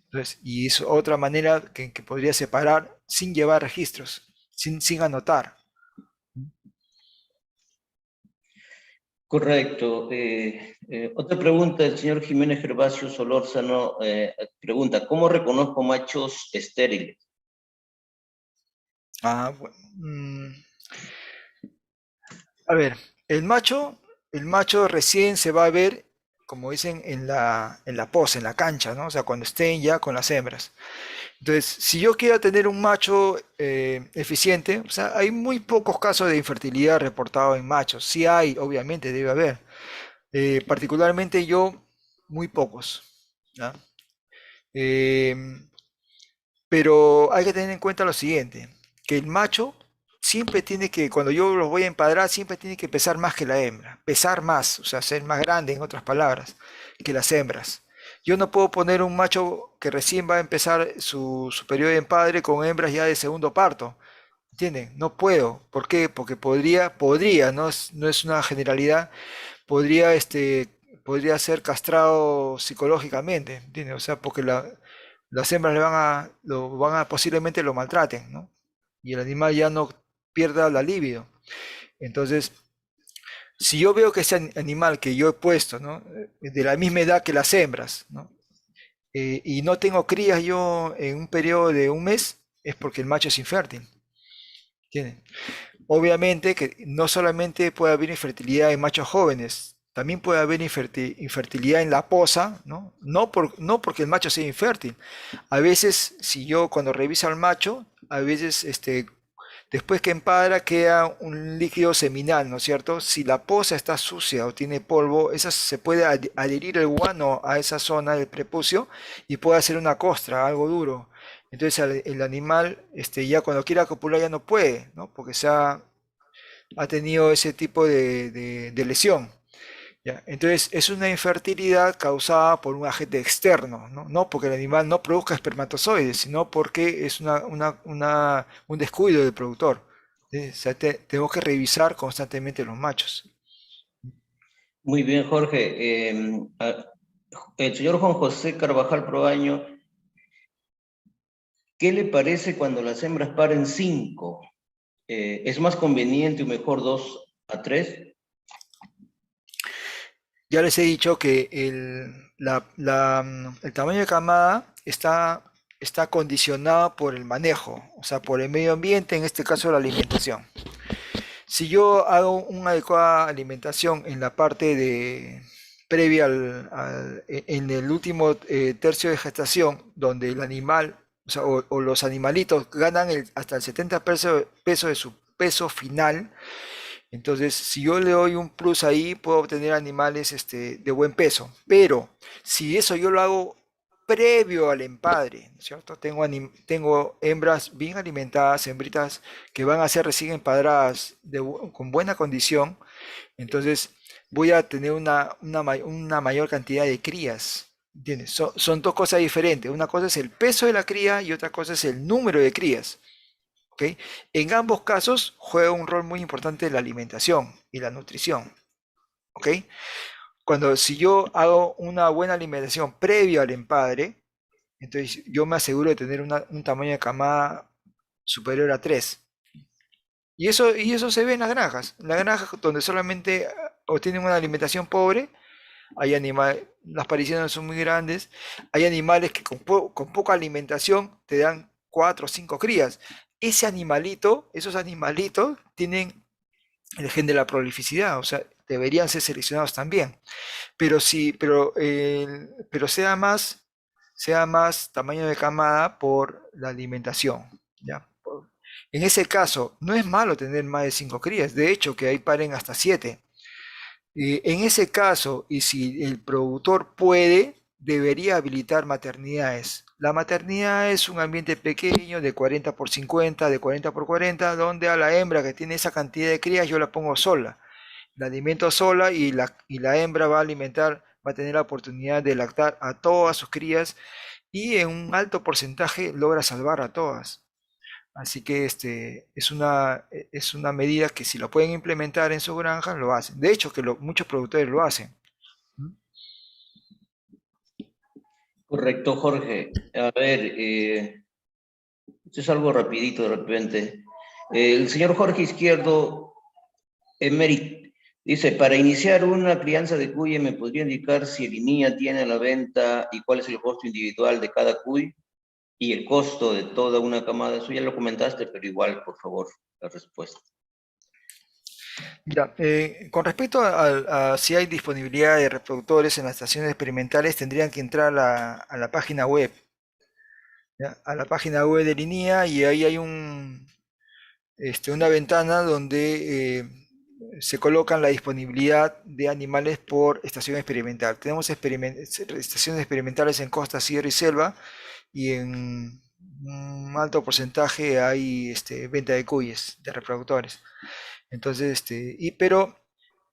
S2: Entonces, y es otra manera que podría separar sin llevar registros, sin anotar.
S3: Correcto. Otra pregunta del señor Jiménez Gervasio Solórzano pregunta, ¿cómo reconozco machos estériles?
S2: Ah, a ver, el macho recién se va a ver, como dicen, en la pose, en la cancha, ¿no? O sea, cuando estén ya con las hembras. Entonces, si yo quiero tener un macho eficiente, o sea, hay muy pocos casos de infertilidad reportados en machos. Sí hay, obviamente, debe haber. Particularmente yo, muy pocos, ¿ya? Em, pero hay que tener en cuenta lo siguiente, que el macho siempre tiene que, cuando yo los voy a empadrar, siempre tiene que pesar más que la hembra, pesar más, o sea, ser más grande, en otras palabras, que las hembras. Yo no puedo poner un macho que recién va a empezar su periodo de empadre con hembras ya de segundo parto, ¿entienden? No puedo. ¿Por qué? Porque podría, no es una generalidad, podría, podría ser castrado psicológicamente, ¿entiendes? O sea, porque las hembras posiblemente lo maltraten, ¿no? Y el animal ya no pierda la libido. Entonces, si yo veo que ese animal que yo he puesto, ¿no? De la misma edad que las hembras, ¿no? Y no tengo crías yo en un periodo de un mes, es porque el macho es infértil. ¿Entienden? Obviamente que no solamente puede haber infertilidad en machos jóvenes, también puede haber infertilidad en la posa, ¿no? No porque el macho sea infértil. A veces, si yo cuando reviso al macho, a veces después que empadra queda un líquido seminal, ¿no es cierto? Si la posa está sucia o tiene polvo, esa se puede adherir el guano a esa zona del prepucio y puede hacer una costra, algo duro. Entonces el animal ya cuando quiera copular ya no puede, ¿no? Porque ha tenido ese tipo de lesión. ¿ya? Entonces, es una infertilidad causada por un agente externo, ¿no? No porque el animal no produzca espermatozoides, sino porque es un descuido del productor. ¿Sí? O sea, tenemos que revisar constantemente los machos.
S3: Muy bien, Jorge. El señor Juan José Carvajal Proaño, ¿qué le parece cuando las hembras paren 5? ¿Es más conveniente o mejor 2 a 3?
S2: Ya les he dicho que el tamaño de camada está condicionado por el manejo, o sea, por el medio ambiente, en este caso la alimentación. Si yo hago una adecuada alimentación en la parte previa en el último tercio de gestación, donde el animal, o sea, o los animalitos ganan hasta el 70 peso de su peso final, entonces, si yo le doy un plus ahí, puedo obtener animales de buen peso. Pero si eso yo lo hago previo al empadre, ¿no es cierto? Tengo hembras bien alimentadas, hembritas que van a ser recién empadradas con buena condición, entonces voy a tener una mayor cantidad de crías. ¿Entiendes? Son dos cosas diferentes. Una cosa es el peso de la cría y otra cosa es el número de crías. ¿Ok? En ambos casos juega un rol muy importante la alimentación y la nutrición. ¿Ok? Si yo hago una buena alimentación previo al empadre, entonces yo me aseguro de tener un tamaño de camada superior a 3. Y eso se ve en las granjas. En las granjas donde solamente obtienen una alimentación pobre, hay animales, las pariciones no son muy grandes, hay animales que con poca alimentación te dan 4 o 5 crías. Esos animalitos tienen el gen de la prolificidad, o sea, deberían ser seleccionados también. Pero sea más tamaño de camada por la alimentación, ¿ya? En ese caso, no es malo tener más de 5 crías, de hecho que ahí paren hasta 7. En ese caso, y si el productor puede, debería habilitar maternidades. La maternidad es un ambiente pequeño de 40 por 50, de 40 por 40, donde a la hembra que tiene esa cantidad de crías yo la pongo sola. La alimento sola y la hembra va a alimentar, va a tener la oportunidad de lactar a todas sus crías y en un alto porcentaje logra salvar a todas. Así que es una medida que si lo pueden implementar en su granja, lo hacen. De hecho, que muchos productores lo hacen. ¿Mm?
S3: Correcto, Jorge. A ver, esto es algo rapidito de repente. El señor Jorge Izquierdo Emerit dice, para iniciar una crianza de cuy, ¿me podría indicar si el INIA tiene a la venta y cuál es el costo individual de cada cuy y el costo de toda una camada? Eso ya lo comentaste, pero igual, por favor, la respuesta.
S2: Ya, con respecto a si hay disponibilidad de reproductores en las estaciones experimentales, tendrían que entrar a la página web, ¿ya? A la página web de Linea y ahí hay una ventana donde se colocan la disponibilidad de animales por estación experimental. Tenemos estaciones experimentales en costa, sierra y selva y en un alto porcentaje hay venta de cuyes, de reproductores. Entonces, pero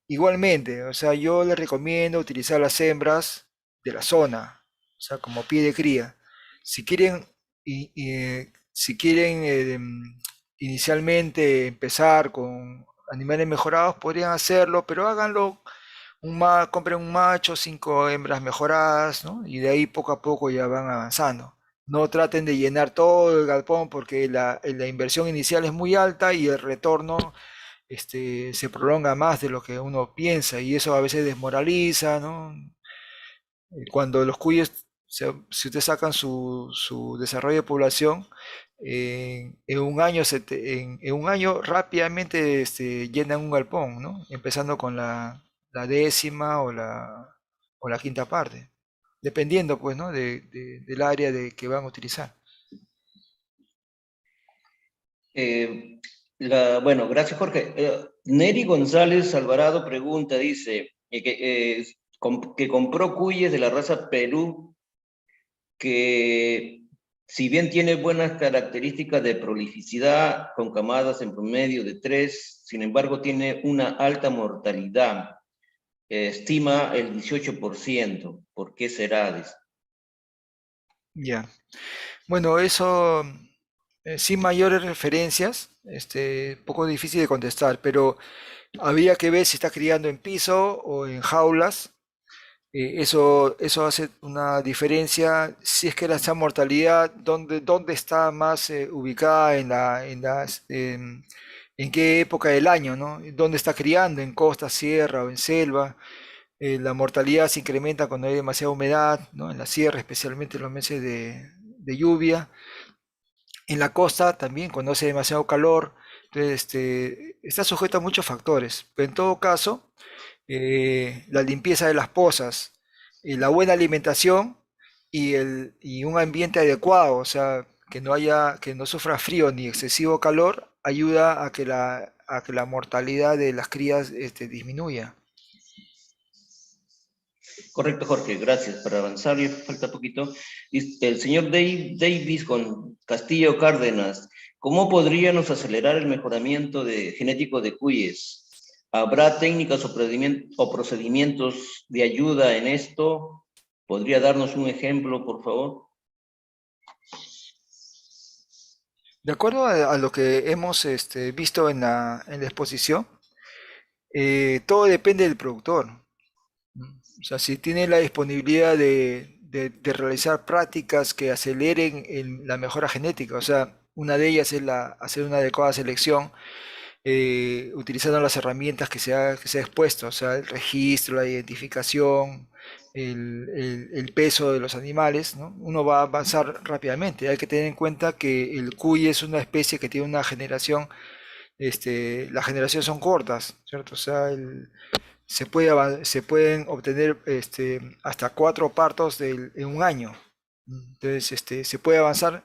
S2: igualmente, o sea, yo les recomiendo utilizar las hembras de la zona, o sea, como pie de cría. Si quieren, si quieren inicialmente empezar con animales mejorados, podrían hacerlo, pero háganlo, compren un macho, 5 hembras mejoradas, ¿no? Y de ahí poco a poco ya van avanzando. No traten de llenar todo el galpón porque la inversión inicial es muy alta y el retorno se prolonga más de lo que uno piensa y eso a veces desmoraliza, ¿no? Cuando los cuyes, si ustedes sacan su desarrollo de población, en un año, en un año rápidamente llenan un galpón, ¿no? Empezando con la décima o la quinta parte, dependiendo pues, ¿no? del área que van a utilizar.
S3: Bueno, gracias, Jorge. Neri González Alvarado pregunta, dice, que compró cuyes de la raza Perú, que si bien tiene buenas características de prolificidad, con camadas en promedio de 3, sin embargo tiene una alta mortalidad. estima el 18%. ¿Por qué será? Dice.
S2: Ya. Bueno, eso sin mayores referencias, poco difícil de contestar, pero habría que ver si está criando en piso o en jaulas. Eso hace una diferencia. Si es que esa mortalidad, ¿dónde está más ubicada en qué época del año, ¿no? ¿Dónde está criando? ¿En costa, sierra o en selva? La mortalidad se incrementa cuando hay demasiada humedad, ¿no? En la sierra, especialmente en los meses de lluvia. En la costa también, cuando hace demasiado calor. Entonces, está sujeto a muchos factores. Pero en todo caso, la limpieza de las pozas, la buena alimentación y un ambiente adecuado, o sea, que no sufra frío ni excesivo calor, ayuda a que la mortalidad de las crías disminuya.
S3: Correcto, Jorge, gracias. Para avanzar, y falta poquito. El señor Davis con Castillo Cárdenas, ¿cómo podríamos acelerar el mejoramiento genético de cuyes? ¿Habrá técnicas o procedimientos de ayuda en esto? ¿Podría darnos un ejemplo, por favor?
S2: De acuerdo a lo que hemos visto en la exposición, todo depende del productor. O sea, si tiene la disponibilidad de realizar prácticas que aceleren la mejora genética, o sea, una de ellas es hacer una adecuada selección utilizando las herramientas que se ha expuesto, o sea, el registro, la identificación, el peso de los animales, ¿no? Uno va a avanzar rápidamente. Hay que tener en cuenta que el cuy es una especie que tiene una generación, las generaciones son cortas, ¿cierto? O sea, se pueden obtener hasta 4 partos en un año. Entonces, se puede avanzar,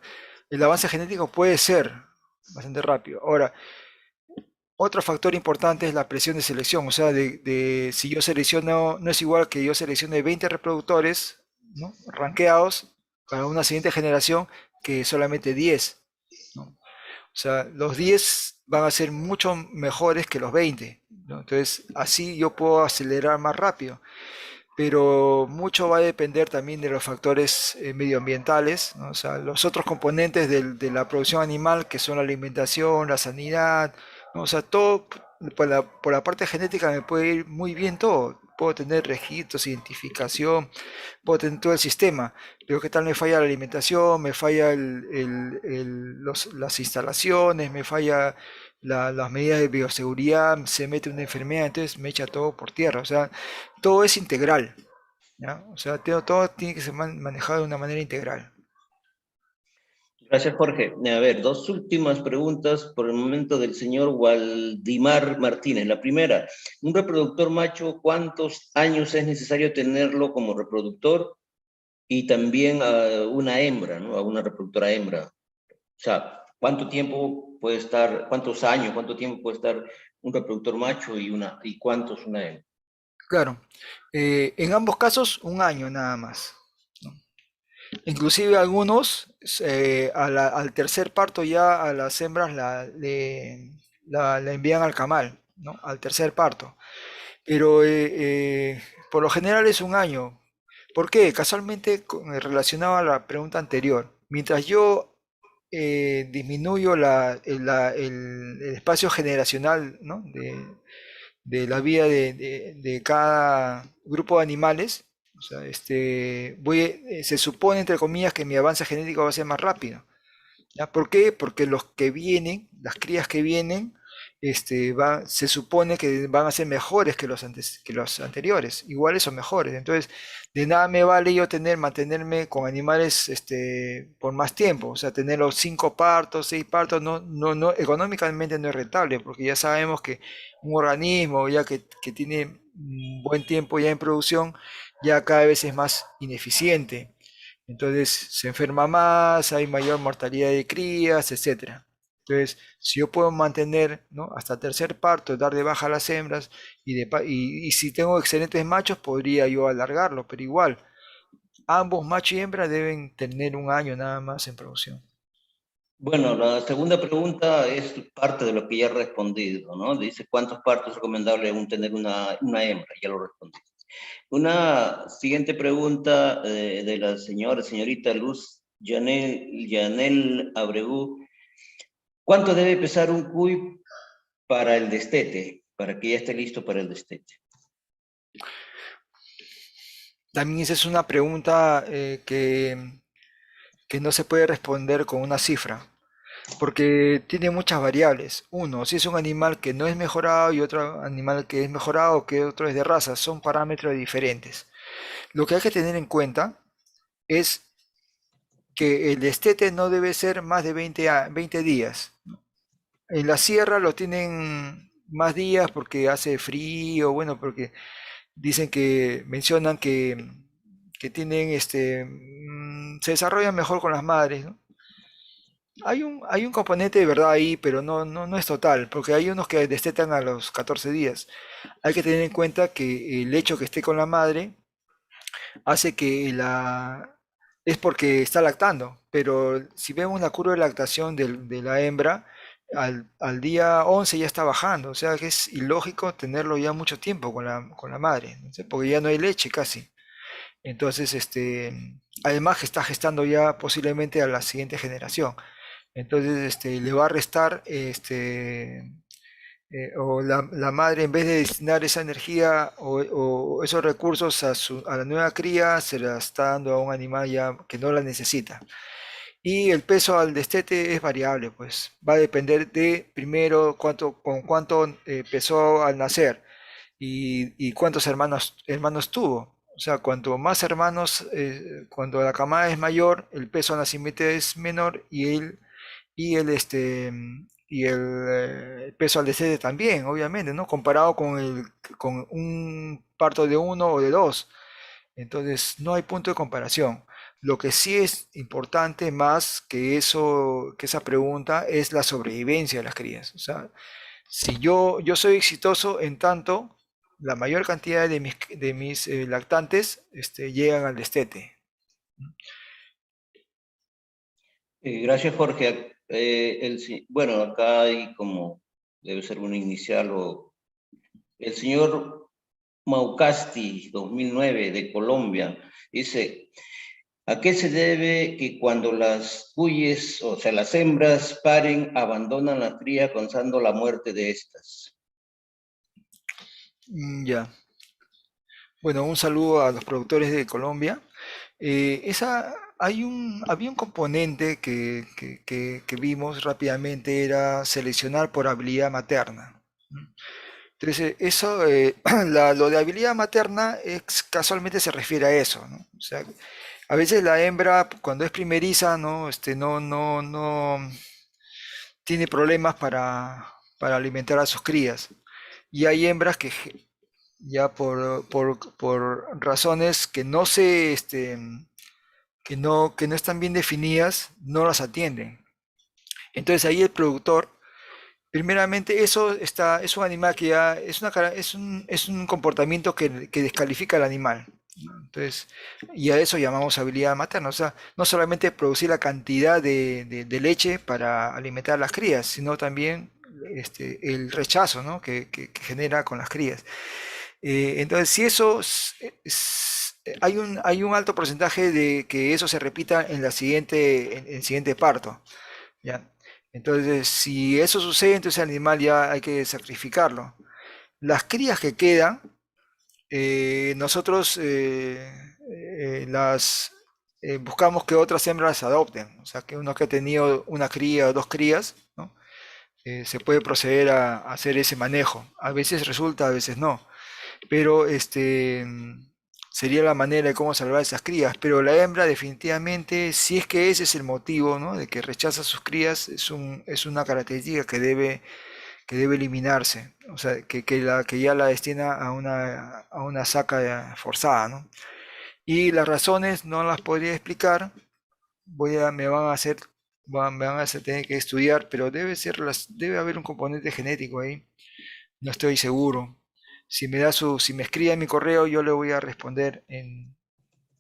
S2: el avance genético puede ser bastante rápido. Ahora, otro factor importante es la presión de selección, o sea, si yo selecciono, no es igual que yo seleccione 20 reproductores, ¿no? Rankeados para una siguiente generación que solamente 10, ¿no? O sea, los 10 van a ser mucho mejores que los 20, ¿no? Entonces, así yo puedo acelerar más rápido, pero mucho va a depender también de los factores medioambientales, ¿no? O sea, los otros componentes de la producción animal, que son la alimentación, la sanidad, ¿no? O sea, todo por la parte genética me puede ir muy bien todo. Puedo tener registros, identificación, puedo tener todo el sistema, pero qué tal me falla la alimentación, me falla las instalaciones, me falla las medidas de bioseguridad, se mete una enfermedad, entonces me echa todo por tierra. O sea, todo es integral, ¿ya? O sea, todo tiene que ser manejado de una manera integral.
S3: Gracias, Jorge. A ver, dos últimas preguntas por el momento del señor Waldimar Martínez. La primera, un reproductor macho, ¿cuántos años es necesario tenerlo como reproductor? Y también a una hembra, ¿no? A una reproductora hembra. O sea, ¿cuánto tiempo puede estar, cuántos años, cuánto tiempo puede estar un reproductor macho y cuántos una hembra?
S2: Claro, en ambos casos un año nada más, ¿no? Inclusive algunos al tercer parto ya a las hembras la envían al camal, ¿no? Al tercer parto. Pero por lo general es un año. ¿Por qué? Casualmente relacionado a la pregunta anterior. Mientras yo disminuyo el espacio generacional, ¿no? de la vida de cada grupo de animales, o sea, se supone, entre comillas, que mi avance genético va a ser más rápido. ¿Ya? ¿Por qué? Porque los que vienen, las crías que vienen, se supone que van a ser mejores que los anteriores, iguales o mejores. Entonces, de nada me vale yo mantenerme con animales por más tiempo, o sea, tener los 5 partos, 6 partos, económicamente no es rentable, porque ya sabemos que un organismo ya que tiene un buen tiempo ya en producción, ya cada vez es más ineficiente. Entonces se enferma más, hay mayor mortalidad de crías, etcétera. Entonces, si yo puedo mantener, ¿no? Hasta tercer parto, dar de baja a las hembras y si tengo excelentes machos, podría yo alargarlo, pero igual, ambos macho y hembra deben tener un año nada más en producción.
S3: Bueno, la segunda pregunta es parte de lo que ya he respondido, ¿no? Dice, ¿cuántos partos es recomendable tener una hembra? Ya lo respondí. Una siguiente pregunta de la señorita Luz Yanel Abreu. ¿Cuánto debe pesar un cuy para el destete? Para que ya esté listo para el destete.
S2: También esa es una pregunta que no se puede responder con una cifra, porque tiene muchas variables. Uno, si es un animal que no es mejorado y otro animal que es mejorado, que otro es de raza, son parámetros diferentes. Lo que hay que tener en cuenta es que el destete no debe ser más de 20 días. En la sierra lo tienen más días porque hace frío, bueno, porque dicen que mencionan que tienen se desarrollan mejor con las madres, ¿no? Hay un componente de verdad ahí, pero no es total, porque hay unos que destetan a los 14 días. Hay que tener en cuenta que el hecho que esté con la madre hace que es porque está lactando, pero si vemos la curva de lactación de la hembra, al día 11 ya está bajando, o sea que es ilógico tenerlo ya mucho tiempo con la madre, ¿no? Porque ya no hay leche casi. Entonces, además que está gestando ya posiblemente a la siguiente generación. Entonces, le va a restar, o la madre en vez de destinar esa energía o esos recursos a la nueva cría, se la está dando a un animal ya que no la necesita. Y el peso al destete es variable, pues va a depender de primero con cuánto pesó al nacer y cuántos hermanos tuvo. O sea, cuanto más hermanos, cuando la camada es mayor, el peso al nacimiento es menor y el peso al destete también, obviamente, ¿no? Comparado con un parto de uno o de dos. Entonces, no hay punto de comparación. Lo que sí es importante más que eso, que esa pregunta, es la sobrevivencia de las crías. O sea, si yo soy exitoso en tanto, la mayor cantidad de mis lactantes llegan al destete.
S3: Gracias, Jorge. Bueno, acá hay como, debe ser una inicial o el señor Maucasti, 2009, de Colombia, dice, ¿a qué se debe que cuando las cuyes, o sea, las hembras, paren, abandonan la cría causando la muerte de estas?
S2: Ya. Bueno, un saludo a los productores de Colombia. Había un componente que vimos rápidamente, era seleccionar por habilidad materna. Entonces, eso, lo de habilidad materna casualmente se refiere a eso, ¿no? O sea, a veces la hembra, cuando es primeriza, ¿no? No tiene problemas para alimentar a sus crías. Y hay hembras que ya por razones que no se, que no están bien definidas, no las atienden. Entonces ahí el productor, primeramente es un animal que ya es un comportamiento que descalifica al animal, ¿no? Entonces, y a eso llamamos habilidad materna. O sea, no solamente producir la cantidad de leche para alimentar a las crías, sino también el rechazo, ¿no? que genera con las crías. Entonces, si eso hay un alto porcentaje de que eso se repita en el siguiente parto, ¿ya? Entonces, si eso sucede, entonces el animal ya hay que sacrificarlo. Las crías que quedan, nosotros buscamos que otras hembras adopten, o sea, que uno que ha tenido una cría o dos crías, ¿no? Se puede proceder a hacer ese manejo. A veces resulta, a veces no, pero sería la manera de cómo salvar esas crías. Pero la hembra definitivamente, si es que ese es el motivo, ¿no? De que rechaza a sus crías, es una característica que debe eliminarse, o sea, que ya la destina a una saca forzada, ¿no? Y las razones no las podría explicar, me van a hacer tener que estudiar, pero debe haber un componente genético ahí, no estoy seguro. Si me escribe en mi correo, yo le voy a responder en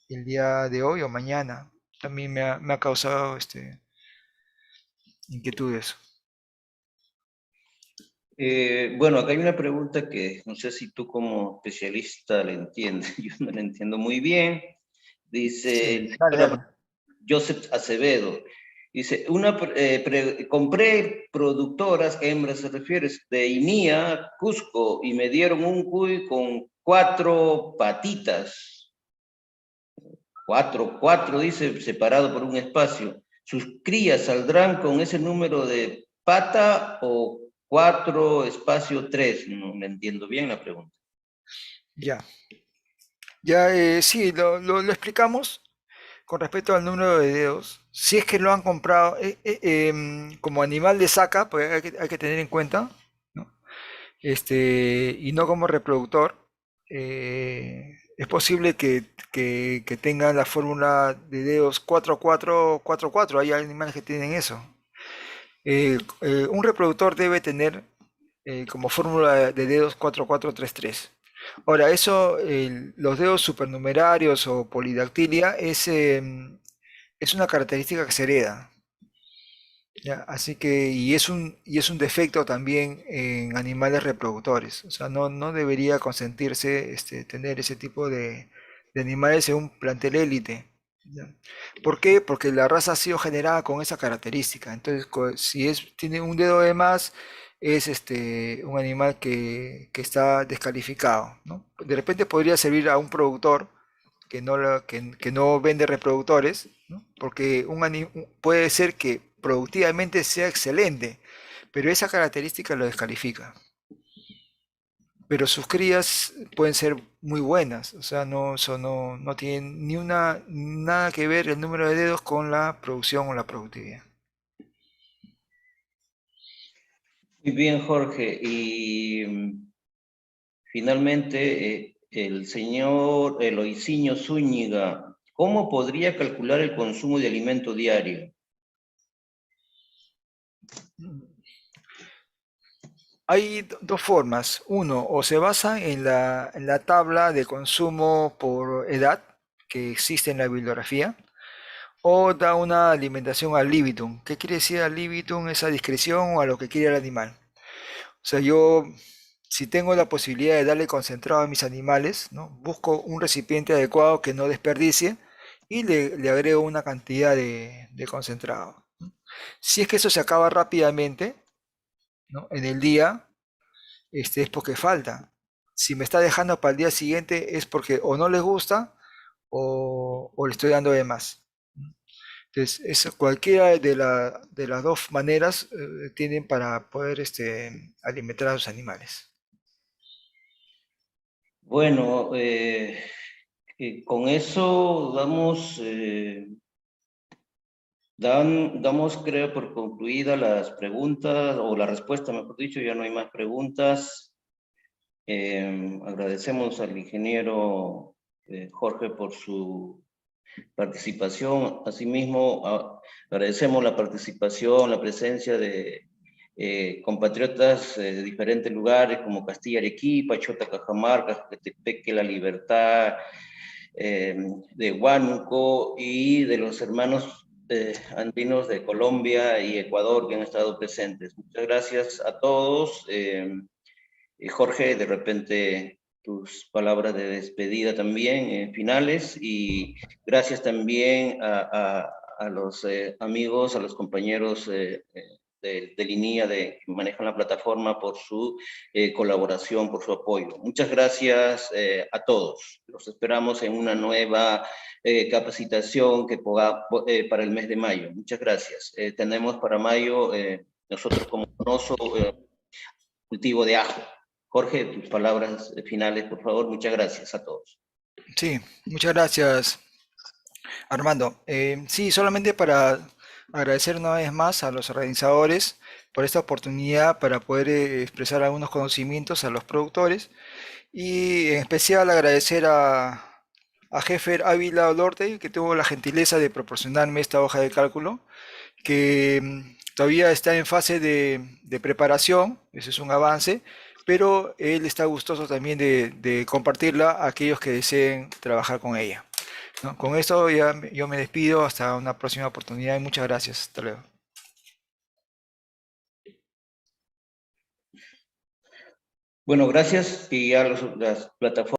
S2: el día de hoy o mañana. También me ha causado inquietudes.
S3: Bueno, acá hay una pregunta que no sé si tú como especialista la entiendes, yo no la entiendo muy bien. Dice el
S2: Dale,
S3: señor
S2: dale.
S3: Joseph Acevedo, dice, compré productoras, hembras se refiere, de INIA, Cusco, y me dieron un cuy con 4 patitas, cuatro, dice, separado por un espacio. ¿Sus crías saldrán con ese número de pata o 4 espacio 3? No me entiendo bien la pregunta.
S2: Ya. Ya, sí, lo explicamos con respecto al número de dedos. Si es que lo han comprado como animal de saca, pues hay que tener en cuenta, ¿no? Y no como reproductor. Es posible que tengan la fórmula de dedos 4-4-4-4. Hay animales que tienen eso. Un reproductor debe tener como fórmula de dedos 4-4-3-3. Ahora, eso, los dedos supernumerarios o polidactilia es una característica que se hereda. ¿Ya? Así que, y es un defecto también en animales reproductores. O sea, no debería consentirse tener ese tipo de animales en un plantel élite. ¿Ya? ¿Por qué? Porque la raza ha sido generada con esa característica. Entonces, si tiene un dedo de más, es un animal que está descalificado, ¿no? De repente podría servir a un productor que no vende reproductores, ¿no? Porque puede ser que productivamente sea excelente, pero esa característica lo descalifica. Pero sus crías pueden ser muy buenas, o sea, no tienen nada que ver el número de dedos con la producción o la productividad.
S3: Muy bien, Jorge. Y finalmente, el señor Eloisinho Zúñiga, ¿cómo podría calcular el consumo de alimento diario?
S2: Hay dos formas. Uno, o se basa en la tabla de consumo por edad que existe en la bibliografía, o da una alimentación al libitum. ¿Qué quiere decir al libitum? Es a discreción o a lo que quiere el animal. O sea, yo, si tengo la posibilidad de darle concentrado a mis animales, ¿no? Busco un recipiente adecuado que no desperdicie y le agrego una cantidad de concentrado. Si es que eso se acaba rápidamente, ¿no? En el día, es porque falta. Si me está dejando para el día siguiente es porque o no les gusta o le estoy dando de más. Entonces, cualquiera de las dos maneras tienen para poder alimentar a sus animales.
S3: Bueno, con eso damos, creo, por concluidas las preguntas, o la respuesta, mejor dicho, ya no hay más preguntas. Agradecemos al ingeniero Jorge por su participación. Asimismo, agradecemos la participación, la presencia de compatriotas de diferentes lugares como Castilla, Arequipa, Chota, Cajamarca, Jacatepeque, La Libertad, de Huánuco y de los hermanos andinos de Colombia y Ecuador que han estado presentes. Muchas gracias a todos. Jorge, de repente tus palabras de despedida también, finales, y gracias también a los amigos, a los compañeros de línea que manejan la plataforma por su colaboración, por su apoyo. Muchas gracias a todos. Los esperamos en una nueva capacitación para el mes de mayo. Muchas gracias. Tenemos para mayo, nosotros como Donoso, cultivo de ajo. Jorge, tus palabras finales, por favor. Muchas gracias a todos.
S2: Sí, muchas gracias, Armando. Sí, solamente para agradecer una vez más a los organizadores por esta oportunidad para poder expresar algunos conocimientos a los productores y en especial agradecer a Jefer Ávila Olorte, que tuvo la gentileza de proporcionarme esta hoja de cálculo, que todavía está en fase de preparación, ese es un avance, pero él está gustoso también de compartirla a aquellos que deseen trabajar con ella, ¿no? Con esto ya yo me despido hasta una próxima oportunidad y muchas gracias. Hasta luego.
S3: Bueno, gracias y ya las plataformas